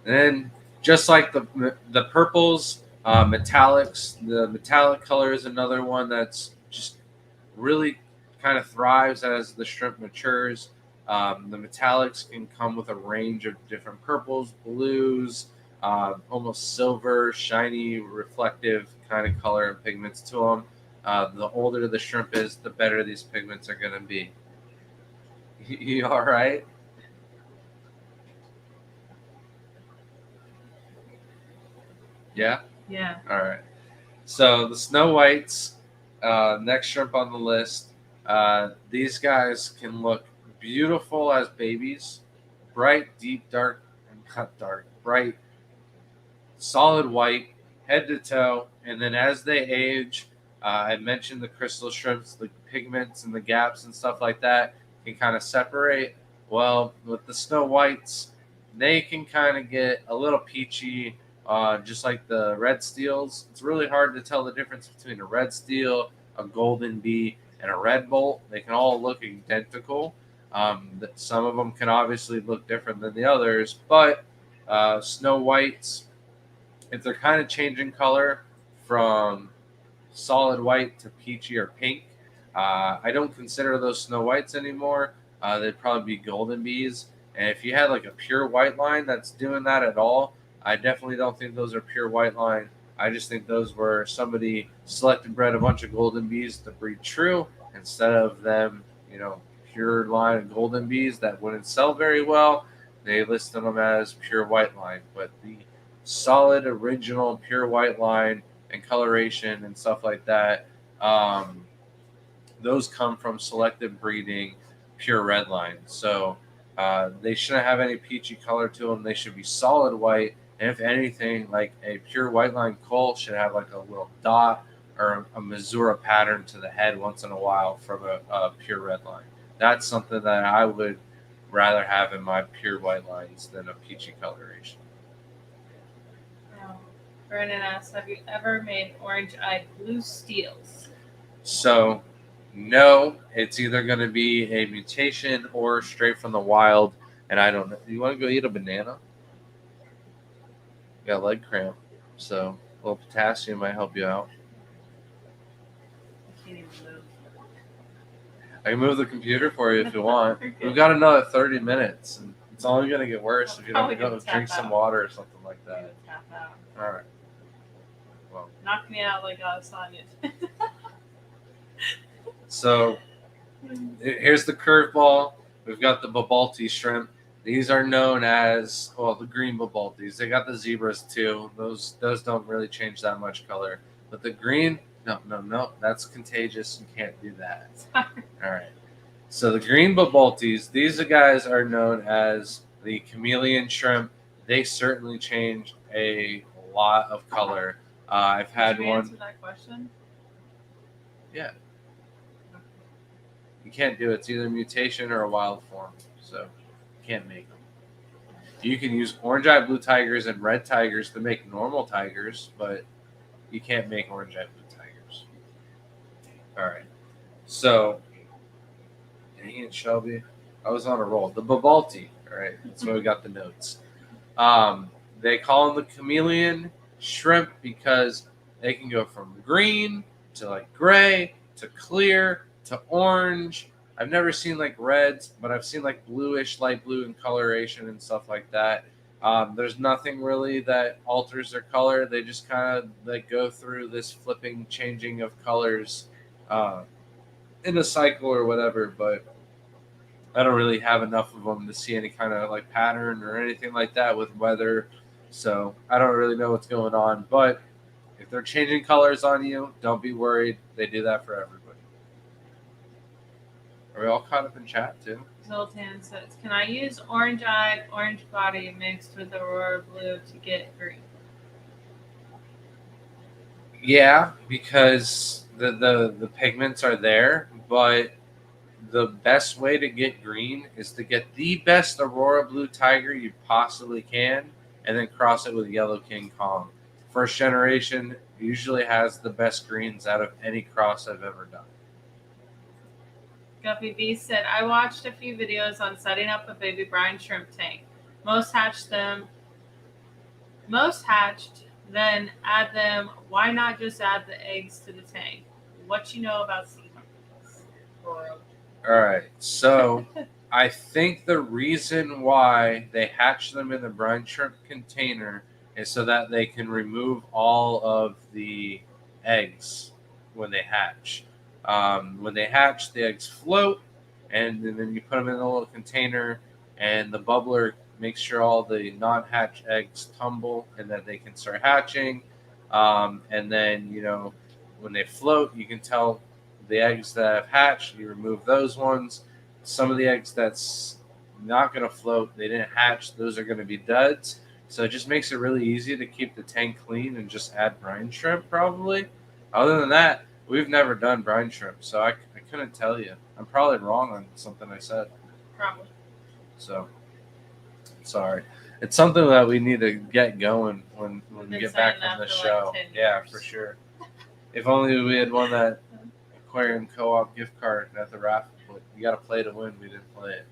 And then just like the purples, metallics, the metallic color is another one that's just really kind of thrives as the shrimp matures. The metallics can come with a range of different purples, blues, almost silver, shiny, reflective kind of color and pigments to them. The older the shrimp is, the better these pigments are going to be. You all right? Yeah? Yeah. All right. So the Snow Whites, next shrimp on the list. These guys can look beautiful as babies, bright, deep, dark, and not dark, bright, solid white, head to toe. And then as they age, I mentioned the crystal shrimps, the pigments and the gaps and stuff like that can kind of separate. Well, with the Snow Whites, they can kind of get a little peachy, just like the red steels. It's really hard to tell the difference between a red steel, a golden bee, and a red bolt. They can all look identical. Some of them can obviously look different than the others, but Snow Whites, if they're kind of changing color from solid white to peachy or pink, I don't consider those Snow Whites anymore. They'd probably be golden bees. And if you had like a pure white line that's doing that at all, I definitely don't think those are pure white line. I just think those were somebody selected bred a bunch of golden bees to breed true instead of them, pure line of golden bees that wouldn't sell very well. They listed them as pure white line, but the solid original pure white line and coloration and stuff like that, those come from selective breeding pure red line. So they shouldn't have any peachy color to them. They should be solid white. And if anything, like a pure white line colt should have like a little dot or a Missouri pattern to the head once in a while from a pure red line. That's something that I would rather have in my pure white lines than a peachy coloration. Brandon asks, have you ever made orange-eyed blue steels? So, no, it's either going to be a mutation or straight from the wild. And I don't know. You want to go eat a banana? You got a leg cramp. So, a little potassium might help you out. I can't even move. I can move the computer for you if you want. We've got another 30 minutes. And it's only going to get worse if you don't go drink some water or something like that. Tap out. All right. Well, knock me out like Sonya. So here's the curveball. We've got the Babalti shrimp. These are known as, the green Babaltis. They got the zebras too. Those don't really change that much color. But the green, no, that's contagious. You can't do that. Sorry. All right. So the green Babaltis, these guys are known as the chameleon shrimp. They certainly change a lot of color. I've had Did you one. answer that question? Yeah. You can't do it. It's either mutation or a wild form. So you can't make them. You can use orange-eyed blue tigers and red tigers to make normal tigers, but you can't make orange-eyed blue tigers. All right. So, dang it, Shelby. I was on a roll. The Babalti. All right. That's why we got the notes. They call them the chameleon shrimp because they can go from green to like gray to clear to orange. I've never seen like reds, but I've seen like bluish, light blue in coloration and stuff like that. There's nothing really that alters their color. They just kind of like go through this flipping, changing of colors in a cycle or whatever. But I don't really have enough of them to see any kind of like pattern or anything like that with weather. So I don't really know what's going on. But if they're changing colors on you, don't be worried. They do that for everybody. Are we all caught up in chat too? Zoltan says, "Can I use orange eye, orange body mixed with Aurora blue to get green?" Yeah, because the pigments are there, but the best way to get green is to get the best Aurora Blue Tiger you possibly can, and then cross it with Yellow King Kong. First generation usually has the best greens out of any cross I've ever done. Guppy B said, "I watched a few videos on setting up a baby brine shrimp tank. Most hatched, then add them. Why not just add the eggs to the tank? What you know about sea monkeys?" All right, so I think the reason why they hatch them in the brine shrimp container is so that they can remove all of the eggs when they hatch. When they hatch, the eggs float, and then you put them in a little container, and the bubbler makes sure all the non-hatch eggs tumble, and then they can start hatching. And then when they float, you can tell the eggs that have hatched. You remove those ones. Some of the eggs that's not going to float, they didn't hatch. Those are going to be duds. So it just makes it really easy to keep the tank clean and just add brine shrimp probably. Other than that, we've never done brine shrimp, so I couldn't tell you. I'm probably wrong on something I said. Probably. So, sorry. It's something that we need to get going when we been get back saying from that the for like show. 10 Yeah, years. for sure. If only we had won that aquarium co-op gift card at the raffle. But you got to play to win. We didn't play it.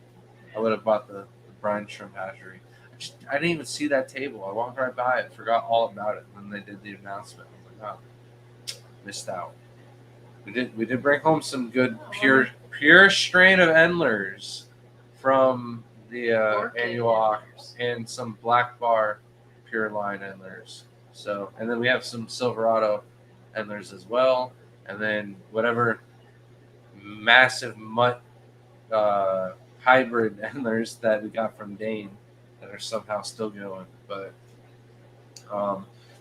I would have bought the brine shrimp hatchery. I didn't even see that table. I walked right by it, forgot all about it. And then they did the announcement. I was like, oh, missed out. We did bring home some good pure strain of Endlers from the annual auction, and some Black Bar pure line Endlers. So, and then we have some Silverado Endlers as well, and then whatever massive mutt hybrid Endlers that we got from Dane that are somehow still going. But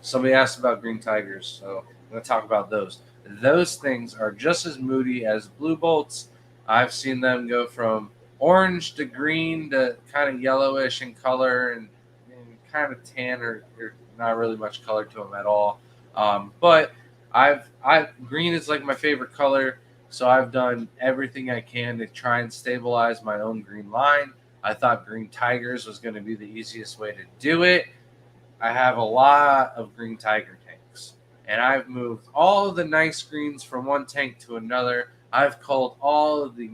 somebody asked about green tigers, so I'm going to talk about those. Those things are just as moody as blue bolts. I've seen them go from orange to green to kind of yellowish in color and kind of tan or not really much color to them at all. But green is like my favorite color, so I've done everything I can to try and stabilize my own green line. I thought green tigers was going to be the easiest way to do it. I have a lot of green tiger tanks, and I've moved all of the nice greens from one tank to another. I've culled all of the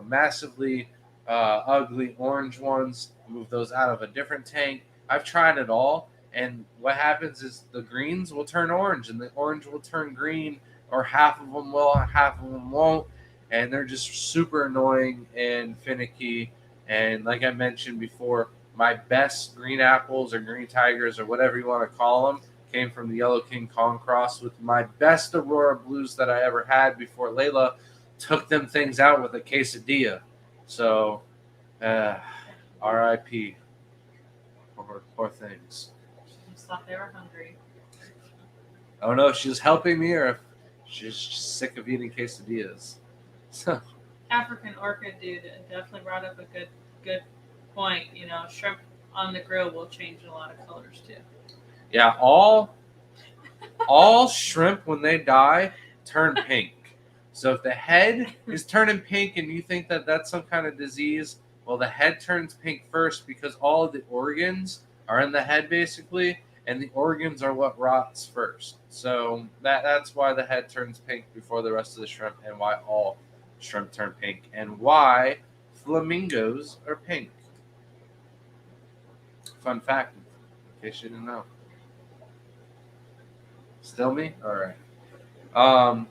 massively ugly orange ones, moved those out of a different tank. I've tried it all, and what happens is the greens will turn orange and the orange will turn green, or half of them will, half of them won't, and they're just super annoying and finicky. And like I mentioned before, my best green apples or green tigers or whatever you want to call them came from the Yellow King Kong cross with my best Aurora Blues that I ever had before Layla took them things out with a quesadilla. So, R.I.P. Poor things. She just thought they were hungry. I don't know if she was helping me or if she's just sick of eating quesadillas. So, African Orchid dude definitely brought up a good point. Shrimp on the grill will change a lot of colors too. yeah, all shrimp when they die turn pink. So if the head is turning pink and you think that that's some kind of disease, well, the head turns pink first because all of the organs are in the head basically, and the organs are what rots first. So that's why the head turns pink before the rest of the shrimp, and why all shrimp turn pink, and why flamingos are pink. Fun fact, in case you didn't know. Still me? All right.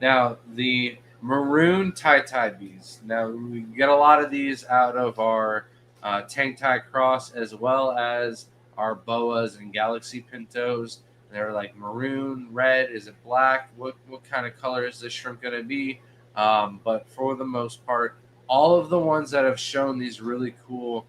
Now, the maroon tie bees. Now, we get a lot of these out of our tank tie cross, as well as our boas and galaxy pintos. They're like maroon, red. Is it black? What kind of color is this shrimp going to be? But for the most part, all of the ones that have shown these really cool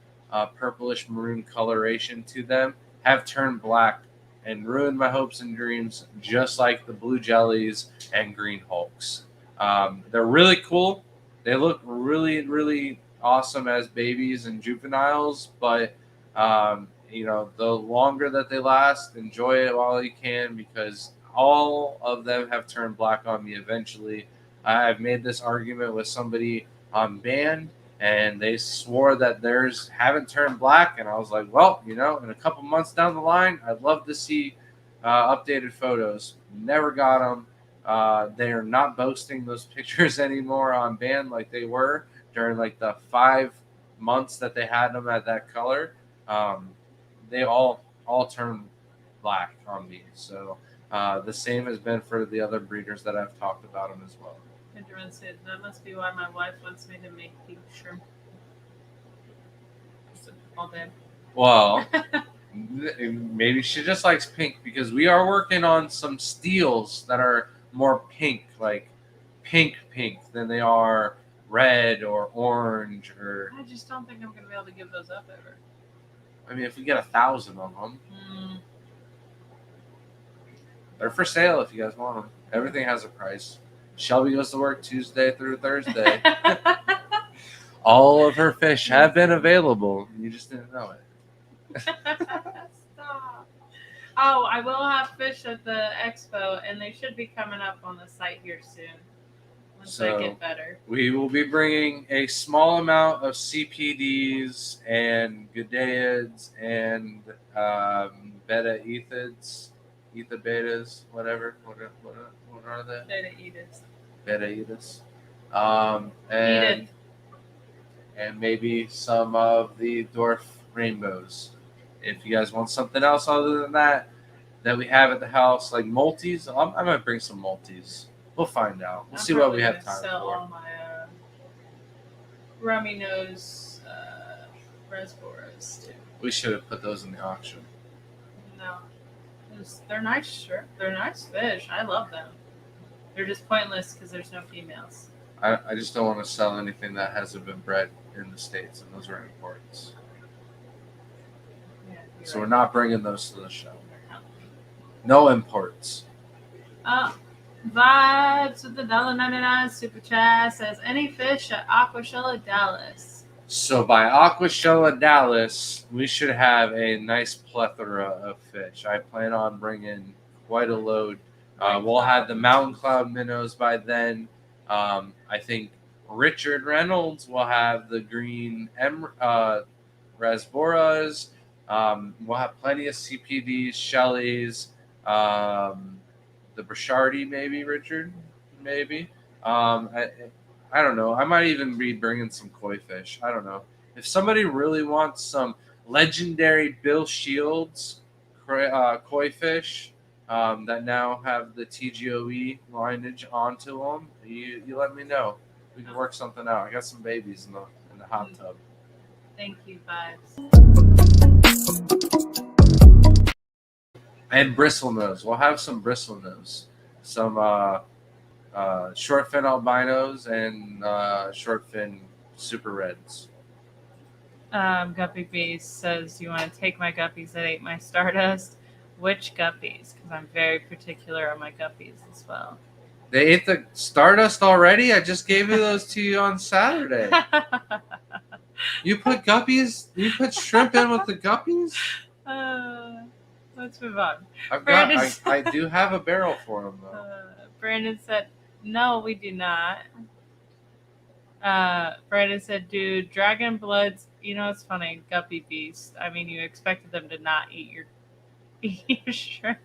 purplish maroon coloration to them have turned black and ruined my hopes and dreams, just like the blue jellies and green hulks. They're really cool. They look really, really awesome as babies and juveniles, but the longer that they last, enjoy it while you can, because all of them have turned black on me eventually. I've made this argument with somebody on band, and they swore that theirs haven't turned black, and I was like, well, in a couple months down the line, I'd love to see updated photos. Never got them. They are not boasting those pictures anymore on band like they were during like the 5 months that they had them at that color. They all turned black on me. So the same has been for the other breeders that I've talked about them as well. Benjamin said, that must be why my wife wants me to make pink shrimp. All day. Well, maybe she just likes pink, because we are working on some steels that are more pink, like pink than they are red or orange. Or I just don't think I'm going to be able to give those up ever. I mean, if we get 1,000 of them, they're for sale if you guys want them. Everything has a price. Shelby goes to work Tuesday through Thursday. All of her fish have been available. You just didn't know it. Stop. Oh, I will have fish at the expo, and they should be coming up on the site here soon once I get better. We will be bringing a small amount of CPDs and Gadeids and beta ethids, ether betas, whatever. What are they? Beta ethis. And maybe some of the dwarf rainbows. If you guys want something else other than that we have at the house, like multis, I might bring some multis. We'll find out. We'll see what we have time sell for. all my rummy nose Rasboras too. We should have put those in the auction. No, they're nice shrimp. They're nice fish. I love them. They're just pointless because there's no females. I just don't want to sell anything that hasn't been bred in the States, and those are imports. Yeah, so we're not bringing those to the show. No imports. Vibes with the $1.99 super chat says, any fish at Aquashella Dallas? So by Aquashella Dallas, we should have a nice plethora of fish. I plan on bringing quite a load. We'll have the Mountain Cloud minnows by then. I think Richard Reynolds will have the green Rasboras. We'll have plenty of CPDs, Shelleys, the Brichardi, maybe, Richard, maybe. I don't know. I might even be bringing some koi fish. I don't know. If somebody really wants some legendary Bill Shields koi fish that now have the TGOE lineage onto them, you let me know. We can work something out. I got some babies in the hot tub. Thank you, Vibes. And bristlenose. We'll have some bristlenose. Some short fin albinos and short fin super reds. Guppy Beast says, you want to take my guppies that ate my Stardust? Which guppies? Because I'm very particular on my guppies as well. They ate the Stardust already? I just gave those to you on Saturday. You put guppies? You put shrimp in with the guppies? Let's move on. I do have a barrel for them, though. Brandon said, no, we do not. Brandon said, dude, Dragon Bloods, it's funny, Guppy Beast. I mean, you expected them to not eat your shrimp.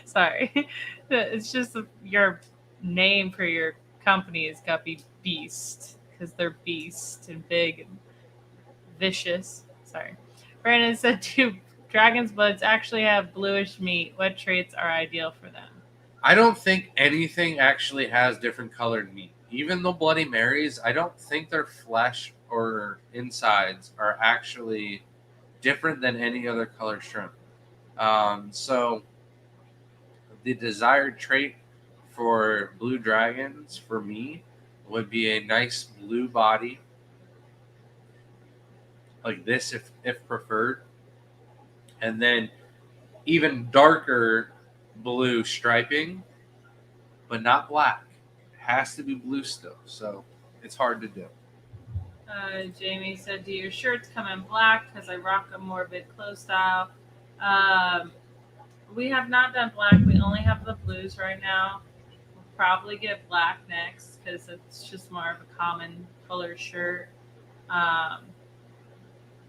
Sorry. It's just your name for your company is Guppy Beast because they're beast and big and vicious. Sorry. Brandon said, dude, Dragon's Bloods actually have bluish meat. What traits are ideal for them? I don't think anything actually has different colored meat. Even the Bloody Marys, I don't think their flesh or insides are actually different than any other colored shrimp. So the desired trait for blue dragons for me would be a nice blue body, like this if preferred, and then even darker blue striping, but not black. It has to be blue still, so it's hard to do. Jamie said, "Do your shirts come in black? Because I rock a morbid clothes style." We have not done black. We only have the blues right now. We'll probably get black next because it's just more of a common color shirt. But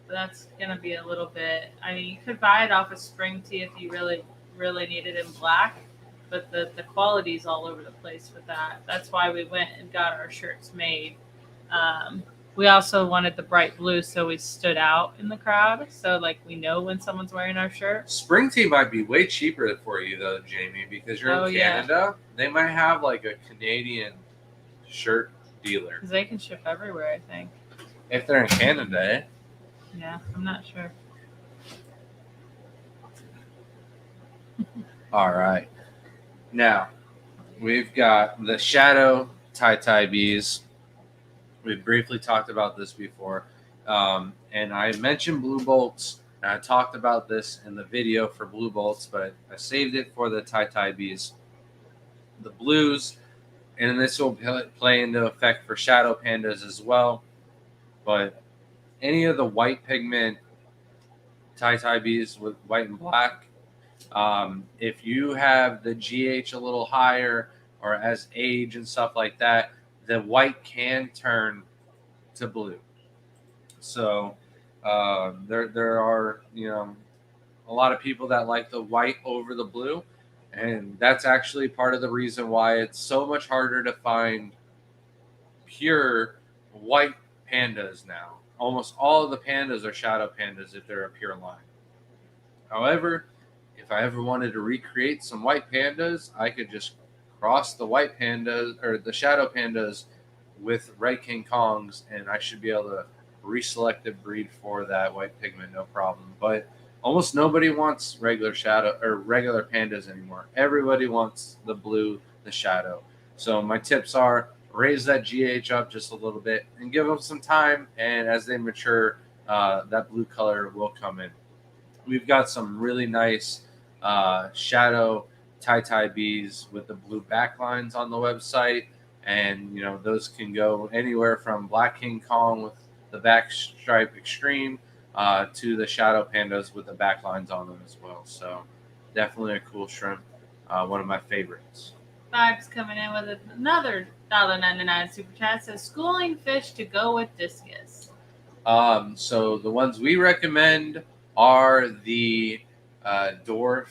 that's gonna be a little bit. I mean, you could buy it off of Spring Tea if you really, really need it in black, but the quality's all over the place with that. That's why we went and got our shirts made. We also wanted the bright blue so we stood out in the crowd. So like we know when someone's wearing our shirt. Spring Tea might be way cheaper for you though, Jamie, because you're in Canada. Yeah. They might have like a Canadian shirt dealer. Because they can ship everywhere, I think. If they're in Canada, eh? Yeah, I'm not sure. All right. Now, we've got the Shadow tie bees. We briefly talked about this before. And I mentioned Blue Bolts. And I talked about this in the video for Blue Bolts, but I saved it for the tie bees. The blues, and this will play into effect for Shadow Pandas as well. But any of the white pigment tie bees with white and black, if you have the GH a little higher or as age and stuff like that, the white can turn to blue. So there are a lot of people that like the white over the blue, and that's actually part of the reason why it's so much harder to find pure white pandas now. Almost all of the pandas are shadow pandas if they're a pure line. However, if I ever wanted to recreate some white pandas, I could just cross the white pandas or the shadow pandas with Red King Kongs, and I should be able to reselect a breed for that white pigment, no problem. But almost nobody wants regular shadow or regular pandas anymore. Everybody wants the blue, the shadow. So my tips are raise that GH up just a little bit and give them some time. And as they mature, that blue color will come in. We've got some really nice shadow tie bees with the blue backlines on the website. And, those can go anywhere from Black King Kong with the back stripe extreme to the shadow pandas with the backlines on them as well. So definitely a cool shrimp. One of my favorites. Vibes coming in with another $1.99 super chat. Says schooling fish to go with discus. So the ones we recommend are the dwarf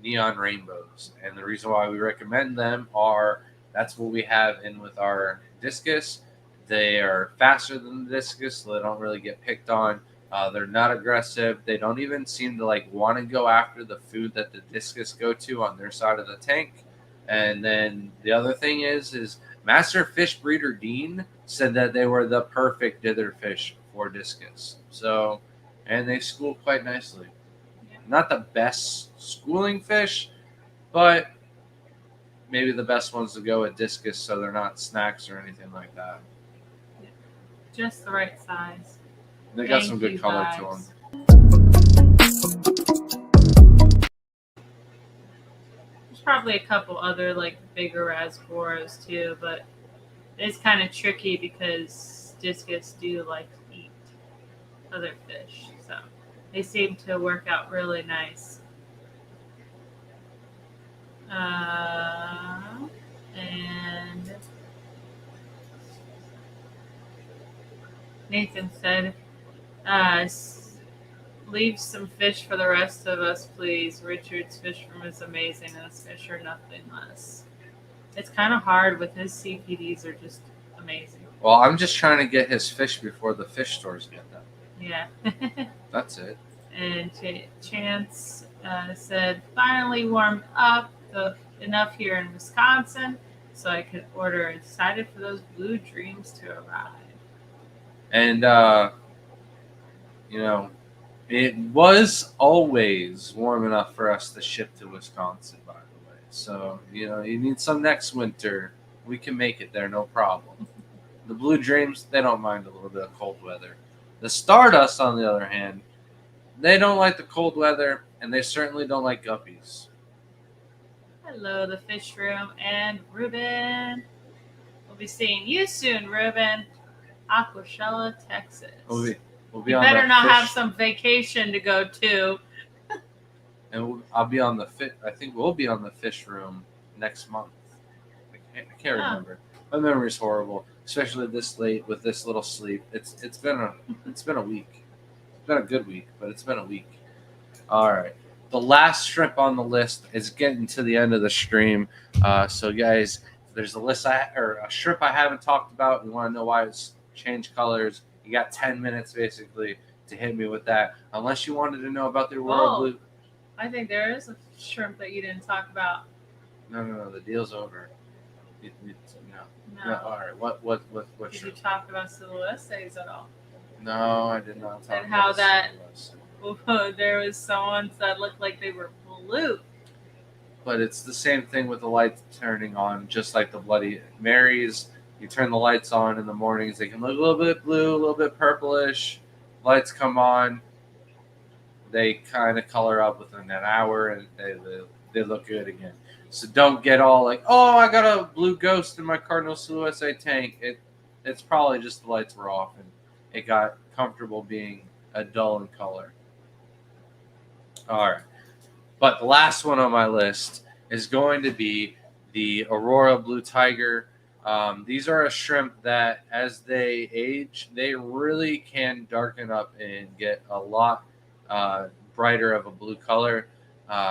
neon rainbows. And the reason why we recommend them are that's what we have in with our discus. They are faster than the discus, so they don't really get picked on. They're not aggressive. They don't even seem to want to go after the food that the discus go to on their side of the tank. And then the other thing is Master Fish Breeder Dean said that they were the perfect dither fish for discus. So, and they school quite nicely. Not the best schooling fish, but maybe the best ones to go with discus so they're not snacks or anything like that. Just the right size. They got some good color to them. There's probably a couple other bigger rasboras too, but it's kind of tricky because discus do like to eat other fish, so they seem to work out really nice. And Nathan said, leave some fish for the rest of us, please. Richard's fish room is amazing, and his fish are nothing less. It's kind of hard with his CPDs are just amazing. Well, I'm just trying to get his fish before the fish stores get them. Yeah. That's it. And Chance said, finally warmed up enough here in Wisconsin so I could order. Excited for those blue dreams to arrive. And, it was always warm enough for us to ship to Wisconsin, by the way. So, you need some next winter. We can make it there, no problem. The Blue Dreams, they don't mind a little bit of cold weather. The Stardust, on the other hand, they don't like the cold weather, and they certainly don't like guppies. Hello, the fish room, and Ruben. We'll be seeing you soon, Ruben. Aquashella, Texas. We'll be You on better the not fish, have some vacation to go to. and I'll be on the fit. I think we'll be on the fish room next month. I can't Oh. remember. My memory's horrible, especially this late with this little sleep. It's been a week. It's been a good week, but it's been a week. All right. The last shrimp on the list is getting to the end of the stream. So, guys, if there's a shrimp I haven't talked about, you want to know why it's changed colors, you got 10 minutes basically to hit me with that. Unless you wanted to know about the Aurora Oh. Blue. I think there is a shrimp that you didn't talk about. No. The deal's over. No. No. All right. What Did you shrimp? talk about silhouettes at all? No, I did not talk And how about that- silhouettes. Oh, there was some ones that looked like they were blue. But it's the same thing with the lights turning on, just like the Bloody Marys. You turn the lights on in the mornings, they can look a little bit blue, a little bit purplish. Lights come on, they kind of color up within an hour, and they look good again. So don't get all like, oh, I got a blue ghost in my Cardinal Silhouette tank. It's probably just the lights were off, and it got comfortable being a dull in color. All right. But the last one on my list is going to be the Aurora Blue Tiger. These are a shrimp that, as they age, they really can darken up and get a lot brighter of a blue color.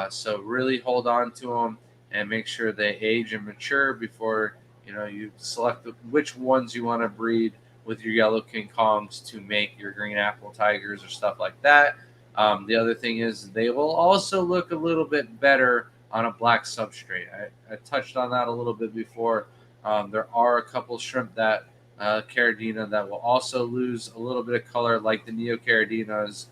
So really hold on to them and make sure they age and mature before you select which ones you want to breed with your yellow King Kongs to make your green apple tigers or stuff like that. The other thing is they will also look a little bit better on a black substrate. I touched on that a little bit before. There are a couple shrimp that Caridina that will also lose a little bit of color, like the Neo Caridinas.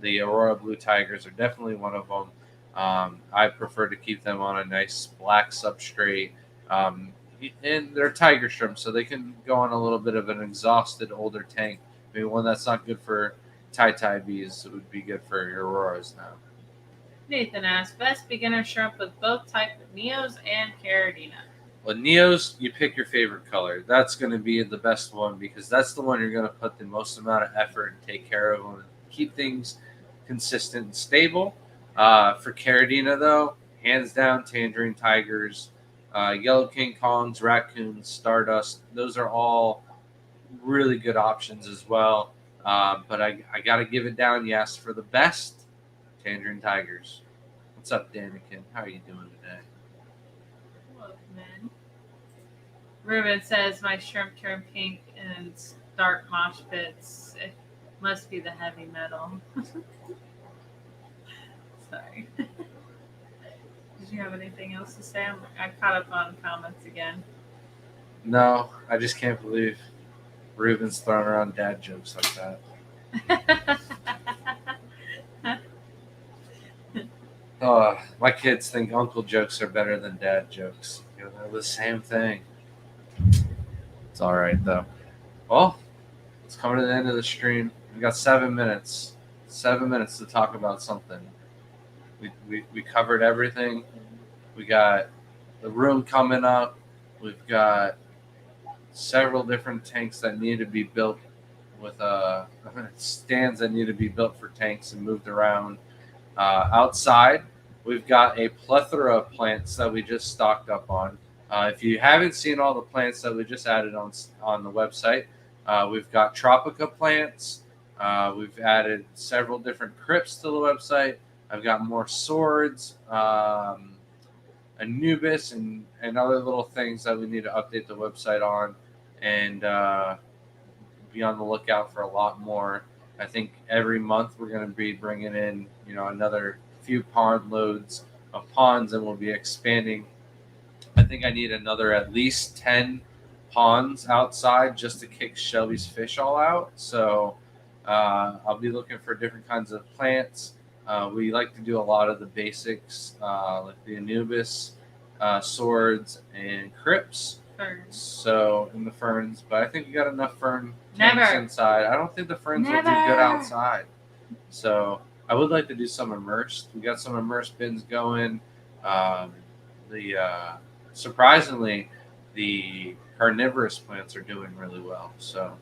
The Aurora Blue Tigers are definitely one of them. I prefer to keep them on a nice black substrate. And they're tiger shrimp, so they can go on a little bit of an exhausted older tank. Maybe one that's not good for tie bees. It would be good for your Auroras now. Nathan asked, best beginner shrimp with both type of Neos and Caridina. Well, Neos, you pick your favorite color. That's going to be the best one because that's the one you're going to put the most amount of effort and take care of and keep things consistent and stable. For Caridina, though, hands down, Tangerine Tigers, Yellow King Kongs, Raccoons, Stardust. Those are all really good options as well. But I got to give it down. You asked for the best, Tangerine Tigers. What's up, Danikin? How are you doing today? Look, man. Ruben says my shrimp turn pink and start mosh pits. It must be the heavy metal. Sorry. Did you have anything else to say? I caught up on comments again. No, I just can't believe Ruben's throwing around dad jokes like that. My kids think uncle jokes are better than dad jokes. They're the same thing. It's all right, though. Well, it's coming to the end of the stream. We got 7 minutes. 7 minutes to talk about something. We covered everything. We got the room coming up. We've got several different tanks that need to be built with stands that need to be built for tanks and moved around. Outside, we've got a plethora of plants that we just stocked up on. If you haven't seen all the plants that we just added on the website, we've got Tropica plants. We've added several different crypts to the website. I've got more swords, Anubis, and other little things that we need to update the website on, and be on the lookout for a lot more. I think every month we're going to be bringing in, another few pond loads of ponds, and we'll be expanding. I think I need another at least 10 ponds outside just to kick Shelby's fish all out. So I'll be looking for different kinds of plants. We like to do a lot of the basics, like the Anubis, swords, and crypts. Ferns. So in the ferns, but I think we got enough fern tanks Never. inside. I don't think the ferns will do Never. good outside. So I would like to do some immersed. We got some immersed bins going. Surprisingly, the carnivorous plants are doing really well. So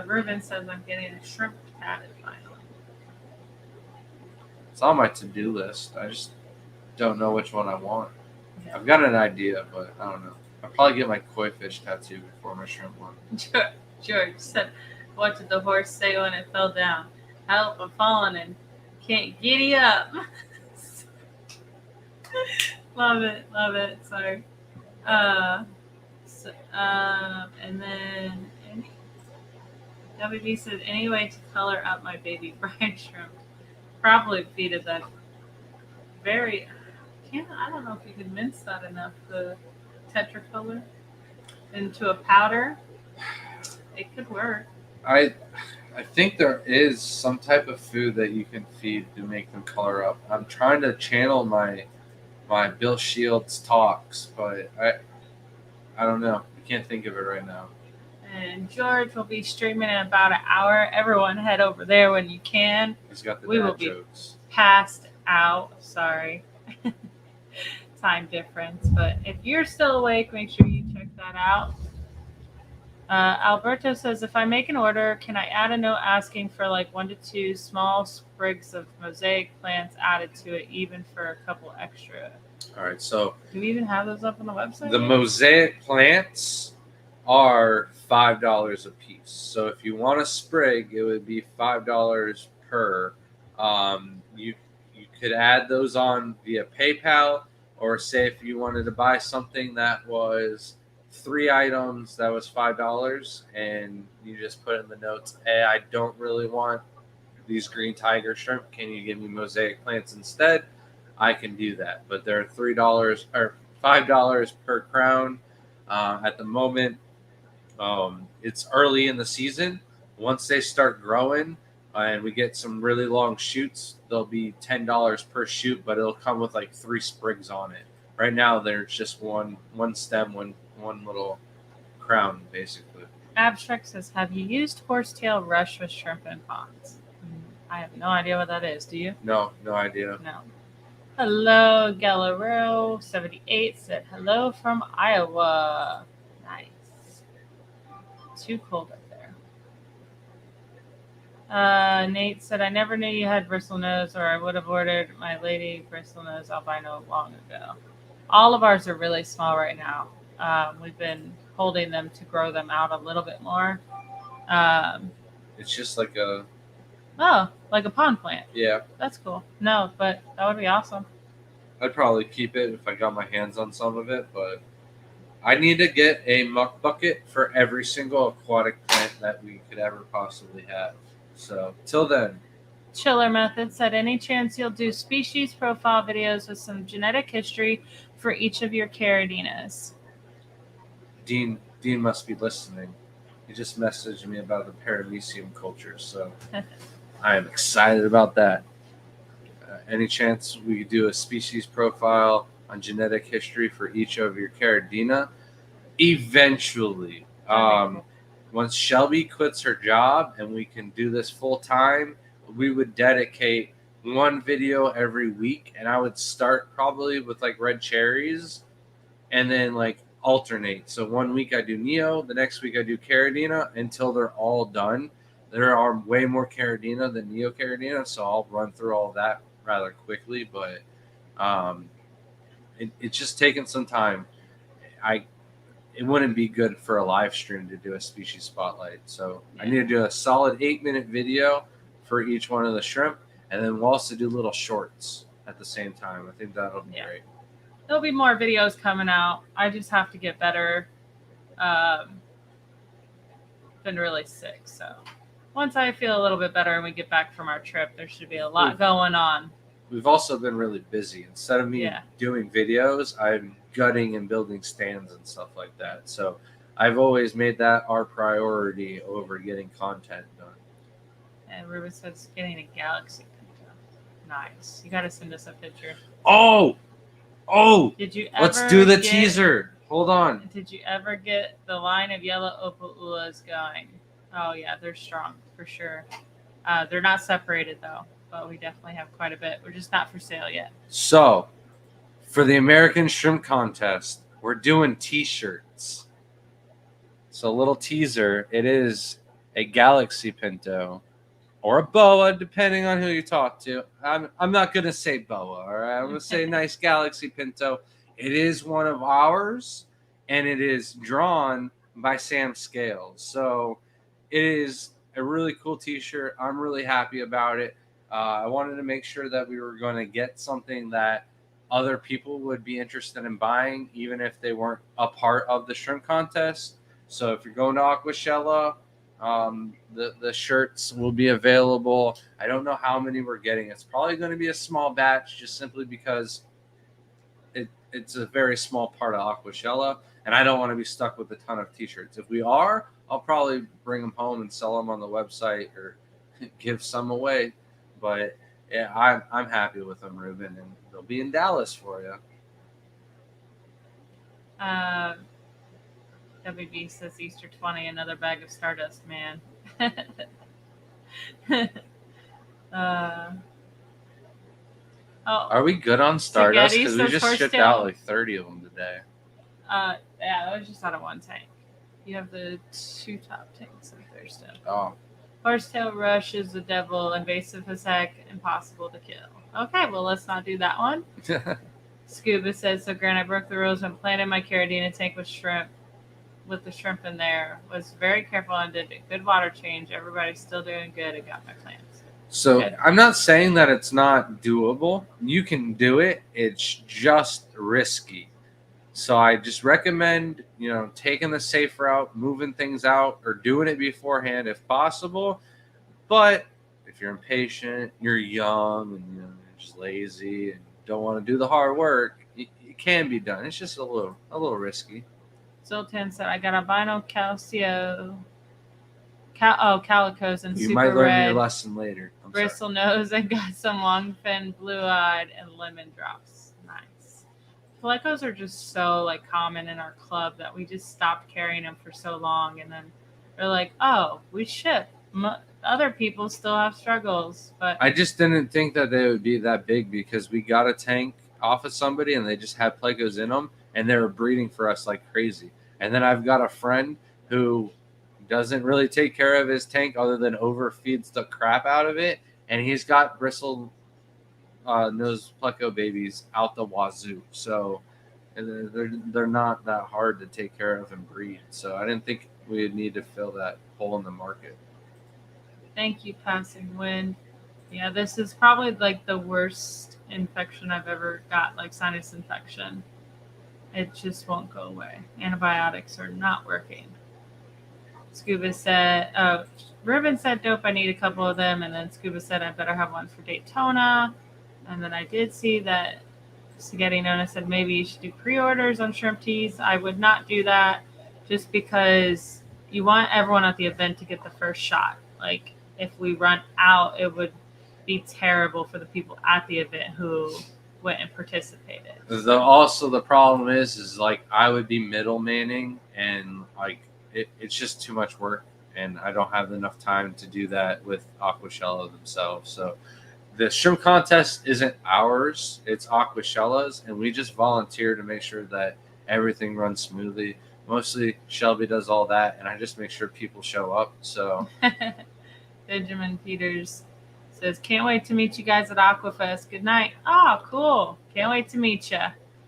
Ruben says I'm getting a shrimp tatted finally. it's on my to-do list. I just don't know which one I want. I've got an idea, but I don't know. I'll probably get my koi fish tattoo before my shrimp one. George said, "What did the horse say when it fell down? Help! I'm falling and can't giddy up." Love it. Sorry. And then WB said, "Any way to color up my baby brine shrimp? Probably feed it that very. I don't know if you could mince that enough. The tetracolor into a powder. It could work." I think there is some type of food that you can feed to make them color up. I'm trying to channel my Bill Shields talks, but I don't know. I can't think of it right now. And George will be streaming in about an hour. Everyone head over there when you can. He's got the We will dad be jokes. Passed out. Sorry. Time difference. But if you're still awake, make sure you check that out. Alberto says, if I make an order, can I add a note asking for like 1 to 2 small sprigs of mosaic plants added to it, even for a couple extra? All right, so Do we even have those up on the website? the yet? mosaic plants are $5 a piece. So if you want a sprig, it would be $5 per. You could add those on via PayPal, or say if you wanted to buy something that was 3 items that was $5, and you just put in the notes, hey, I don't really want these green tiger shrimp, can you give me mosaic plants instead? I can do that, but they're $3 or $5 per crown at the moment. It's early in the season. Once they start growing and we get some really long shoots, they'll be $10 per shoot, but it'll come with like 3 sprigs on it. Right now, there's just one stem, one little crown, basically. Abstract says, have you used horsetail rush with shrimp and ponds? I have no idea what that is. Do you? No idea. No. Hello, Galileo 78 said, hello from Iowa. Nice. Too cold up there. Nate said, I never knew you had bristlenose, or I would have ordered my lady bristlenose albino long ago. All of ours are really small right now. We've been holding them to grow them out a little bit more. It's just like a Like a pond plant. yeah. That's cool. No, but that would be awesome. I'd probably keep it if I got my hands on some of it, but I need to get a muck bucket for every single aquatic plant that we could ever possibly have. So till then, Chiller Method said, any chance you'll do species profile videos with some genetic history for each of your Caridinas? Dean must be listening. He just messaged me about the paramecium culture, so I am excited about that. Any chance we could do a species profile on genetic history for each of your Caridina? Eventually. Once Shelby quits her job and we can do this full time, we would dedicate one video every week, and I would start probably with like red cherries and then like alternate. So 1 week I do Neo, the next week I do Caridina until they're all done. There are way more Caridina than Neo Caridina, so I'll run through all of that rather quickly, but it's just taking some time. It wouldn't be good for a live stream to do a species spotlight, so I need to do a solid 8-minute video for each one of the shrimp, and then we'll also do little shorts at the same time. I think that'll be great. There'll be more videos coming out. I just have to get better. Been really sick, so once I feel a little bit better and we get back from our trip, there should be a lot going on. We've also been really busy. Instead of me doing videos, I'm gutting and building stands and stuff like that. So I've always made that our priority over getting content done. And Ruben says getting a Galaxy Pinto. Nice. You got to send us a picture. Oh, Oh, Did you ever let's do the get- teaser. Hold on. Did you ever get the line of yellow opal ulas going? Oh yeah, they're strong for sure. They're not separated though, but we definitely have quite a bit. We're just not for sale yet. So, for the American Shrimp Contest, we're doing T-shirts. So, a little teaser. It is a Galaxy Pinto or a boa, depending on who you talk to. I'm not gonna say boa. All right, I'm gonna say nice Galaxy Pinto. It is one of ours, and it is drawn by Sam Scales. So, it is a really cool T-shirt. I'm really happy about it. I wanted to make sure that we were going to get something that other people would be interested in buying, even if they weren't a part of the shrimp contest. So if you're going to Aquashella, the shirts will be available. I don't know how many we're getting. It's probably going to be a small batch, just simply because it's a very small part of Aquashella, and I don't want to be stuck with a ton of T-shirts. If we are, I'll probably bring them home and sell them on the website or give some away. But yeah, I'm happy with them, Ruben, and they'll be in Dallas for you. WB says Easter 20, another bag of Stardust, man. Are we good on Stardust? Spaghetti Because we says just horse shipped tail. out like 30 of them today. Yeah, that was just out of one tank. You have the 2 top tanks up there still. Oh, Horsetail Rush is the devil, invasive as heck, impossible to kill. Okay, well, let's not do that one. Scuba says, so Grant, I broke the rules and planted my Caradina tank with shrimp, with the shrimp in there. Was very careful and did a good water change. Everybody's still doing good. I got my plans. So Good. I'm not saying that it's not doable. You can do it. It's just risky. So I just recommend, taking the safe route, moving things out, or doing it beforehand if possible. But if you're impatient, you're young, and you're just lazy and don't want to do the hard work, it can be done. It's just a little risky. Zoltan said, I got albino calicos and You super might learn red your lesson later. I'm sorry. bristle nose and got some long fin, blue-eyed, and lemon drops. Nice. Calicos are just so common in our club that we just stopped carrying them for so long, and then they're like, oh, we ship. Other people still have struggles, but I just didn't think that they would be that big because we got a tank off of somebody and they just had plecos in them and they were breeding for us like crazy. And then I've got a friend who doesn't really take care of his tank other than overfeeds the crap out of it, and he's got bristle nose pleco babies out the wazoo. So they're not that hard to take care of and breed. So I didn't think we would need to fill that hole in the market. thank you, Passing Wind. Yeah, this is probably the worst infection I've ever got, sinus infection. It just won't go away. Antibiotics are not working. Scuba said, Ruben said, dope, I need a couple of them. And then Scuba said, I better have one for Daytona. And then I did see that Spaghetti Nona said, maybe you should do pre-orders on shrimp teas. I would not do that just because you want everyone at the event to get the first shot. If we run out, it would be terrible for the people at the event who went and participated. Also, the problem is I would be middlemaning, and it's just too much work, and I don't have enough time to do that with Aquashella themselves. So the shrimp contest isn't ours; it's Aquashella's, and we just volunteer to make sure that everything runs smoothly. Mostly Shelby does all that, and I just make sure people show up. So Benjamin Peters says, can't wait to meet you guys at Aquafest. Good night. Oh, cool. Can't wait to meet you.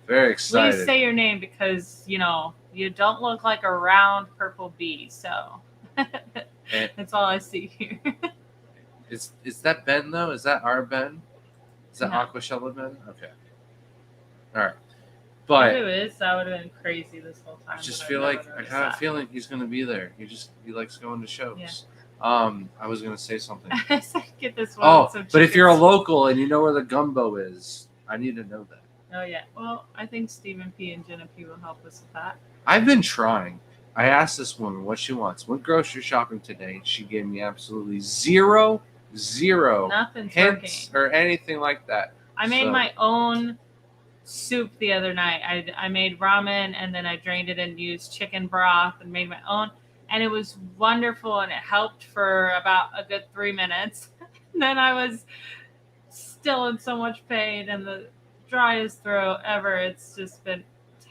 very excited. Please say your name because, you don't look like a round purple bee. So that's all I see here. Is that Ben, though? Is that our Ben? Is that No. Aquashella Ben? Okay. All right. If But it is, that would have been crazy this whole time. I just but feel never like I noticed have a that. feeling he's going to be there. He likes going to shows. Yeah. I was going to say something. I said, get this one. Oh, with some but if you're a chickens. local and you know where the gumbo is, I need to know that. Oh, yeah. Well, I think Stephen P. and Jenna P. will help us with that. I've been trying. I asked this woman what she wants. Went grocery shopping today. She gave me absolutely zero Nothing's hints working. or anything like that. I made So- my own soup the other night. I made ramen and then I drained it and used chicken broth and made my own. And it was wonderful and it helped for about a good 3 minutes. And then I was still in so much pain and the driest throat ever. It's just been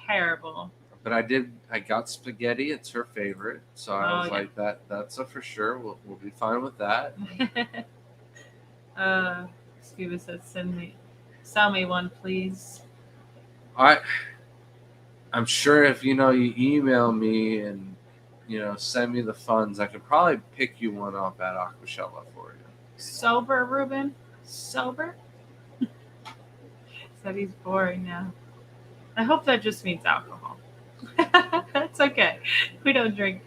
terrible. But I got spaghetti. It's her favorite. So I Oh, was yeah. like, that's a for sure. We'll be fine with that. Scuba says, sell me one, please. I'm sure if you email me and send me the funds, I could probably pick you one up at Aquashella for you. Sober, Ruben? Sober? Said he's boring now. I hope that just means alcohol. That's okay. We don't drink,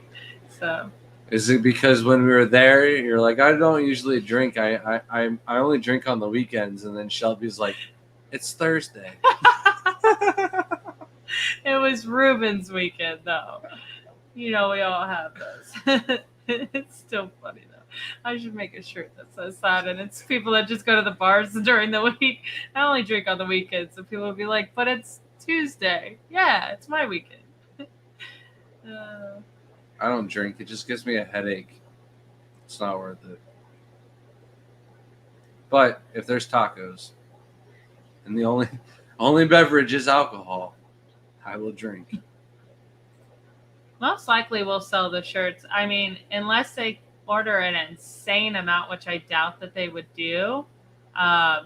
so. Is it because when we were there, you're like, I don't usually drink. I only drink on the weekends, and then Shelby's like, it's Thursday. It was Ruben's weekend, though. We all have those. It's still funny, though. I should make a shirt that says that, and it's people that just go to the bars during the week. I only drink on the weekends, so people will be like, but it's Tuesday. Yeah, it's my weekend. I don't drink. It just gives me a headache. It's not worth it. But if there's tacos, and the only beverage is alcohol, I will drink. Most likely we'll sell the shirts. I mean, unless they order an insane amount, which I doubt that they would do,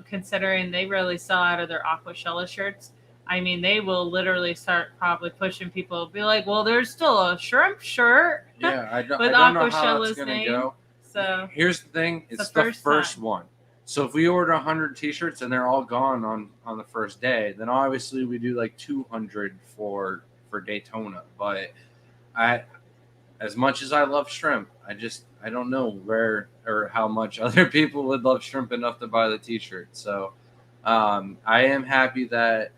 considering they really sell out of their Aquashella shirts. I mean, they will literally start probably pushing people. Be like, well, there's still a shrimp shirt. Yeah, I don't With know how Aquashella's that's going to name. go. So Here's the thing. It's the the first first time. one. So if we order 100 t-shirts and they're all gone on the first day, then obviously we do like 200 for Daytona. But as much as I love shrimp, I don't know where or how much other people would love shrimp enough to buy the t-shirt. So I am happy that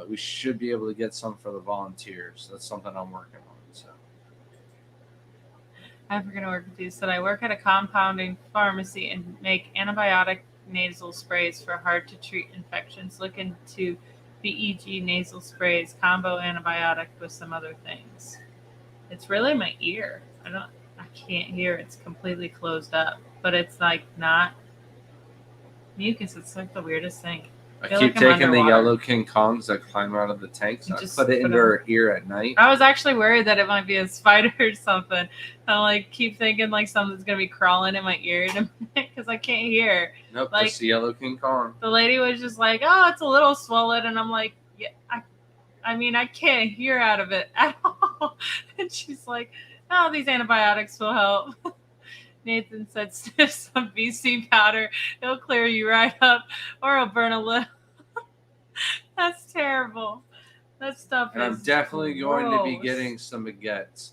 we should be able to get some for the volunteers. That's something I'm working on. So I forget to work with you. Said I work at a compounding pharmacy and make antibiotic nasal sprays for hard to treat infections. Look into BEG nasal sprays, combo antibiotic with some other things. It's really my ear. I can't hear. It's completely closed up, but it's like not mucus. It's like the weirdest thing. I feel keep like I'm taking the underwater. yellow King Kongs that climb out of the tanks. You I just put it put into 'em- her ear at night. I was actually worried that it might be a spider or something. I like keep thinking like something's gonna be crawling in my ear because I can't hear. Nope, like- just the yellow King Kong. The lady was just like, "Oh, it's a little swollen," and I'm like, "Yeah, I mean, I can't hear out of it at all." And she's like, "Oh, these antibiotics will help." Nathan said, "Sniff some BC powder; it'll clear you right up, or it'll burn a little." That's terrible. That stuff And I'm is definitely going to be gross. getting some baguettes.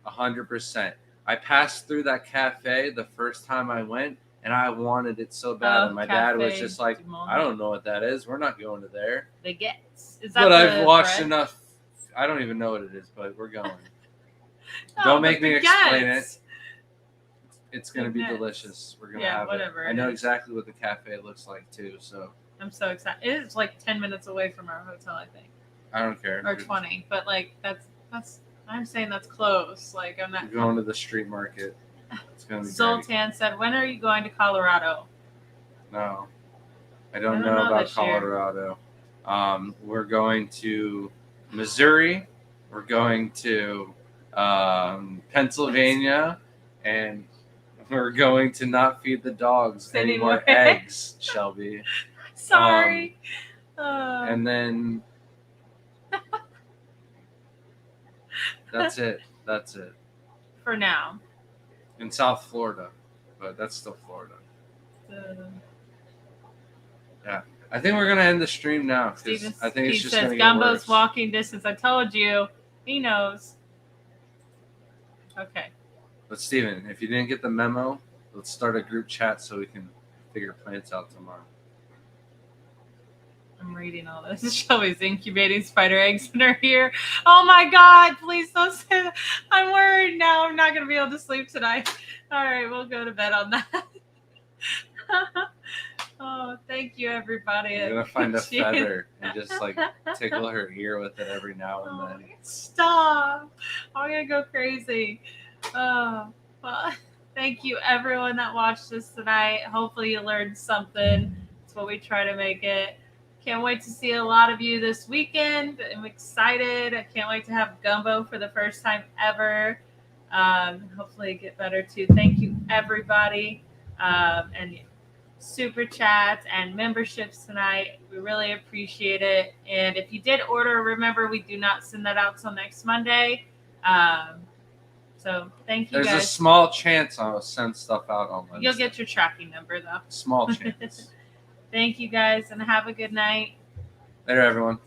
100%. I passed through that cafe the first time I went, and I wanted it so bad. And my dad was Cafe just like, du Monde. I don't know what that is. We're not going to there. Baguettes. Is that But the I've watched bread? enough. I don't even know what it is, but we're going. No, Don't but make me explain baguettes. it. It's going to be Baguettes. delicious. We're going to Yeah, have whatever it. I it know is. exactly what the cafe looks like, too, so I'm so excited. It's like 10 minutes away from our hotel, I think, I don't care. or 20. But like that's. I'm saying that's close. Like I'm We're not. going to the street market. It's going to be great. Zoltan said, "When are you going to Colorado?" No, I don't I don't know know about this year. Colorado. We're going to Missouri. We're going to Pennsylvania, and we're going to not feed the dogs any more Anymore. eggs, Shelby. Sorry. And then that's it. That's it. For now. In South Florida, but that's still Florida. I think we're gonna end the stream now because Steven I think it's just says gonna get Gumbo's worse. walking distance. I told you. He knows. Okay. But Steven, if you didn't get the memo, let's start a group chat so we can figure plants out tomorrow. I'm reading all this. Shelby's incubating spider eggs in her ear. Oh my God, please don't say that. I'm worried now. I'm not going to be able to sleep tonight. All right, we'll go to bed on that. Oh, thank you, everybody. You're gonna find a Appreciate it. feather and just like tickle her ear with it every now and Oh, then. stop. I'm going to go crazy. Oh, well, thank you, everyone that watched this tonight. Hopefully, you learned something. That's what we try to make it. Can't wait to see a lot of you this weekend. I'm excited. I can't wait to have gumbo for the first time ever. Hopefully, get better too. Thank you, everybody. And super chats and memberships tonight. We really appreciate it. And if you did order, remember we do not send that out till next Monday. So thank you There's a guys. small chance I'll send stuff out on Wednesday. You'll get your tracking number though. Small chance. Thank you guys and have a good night. Later, everyone.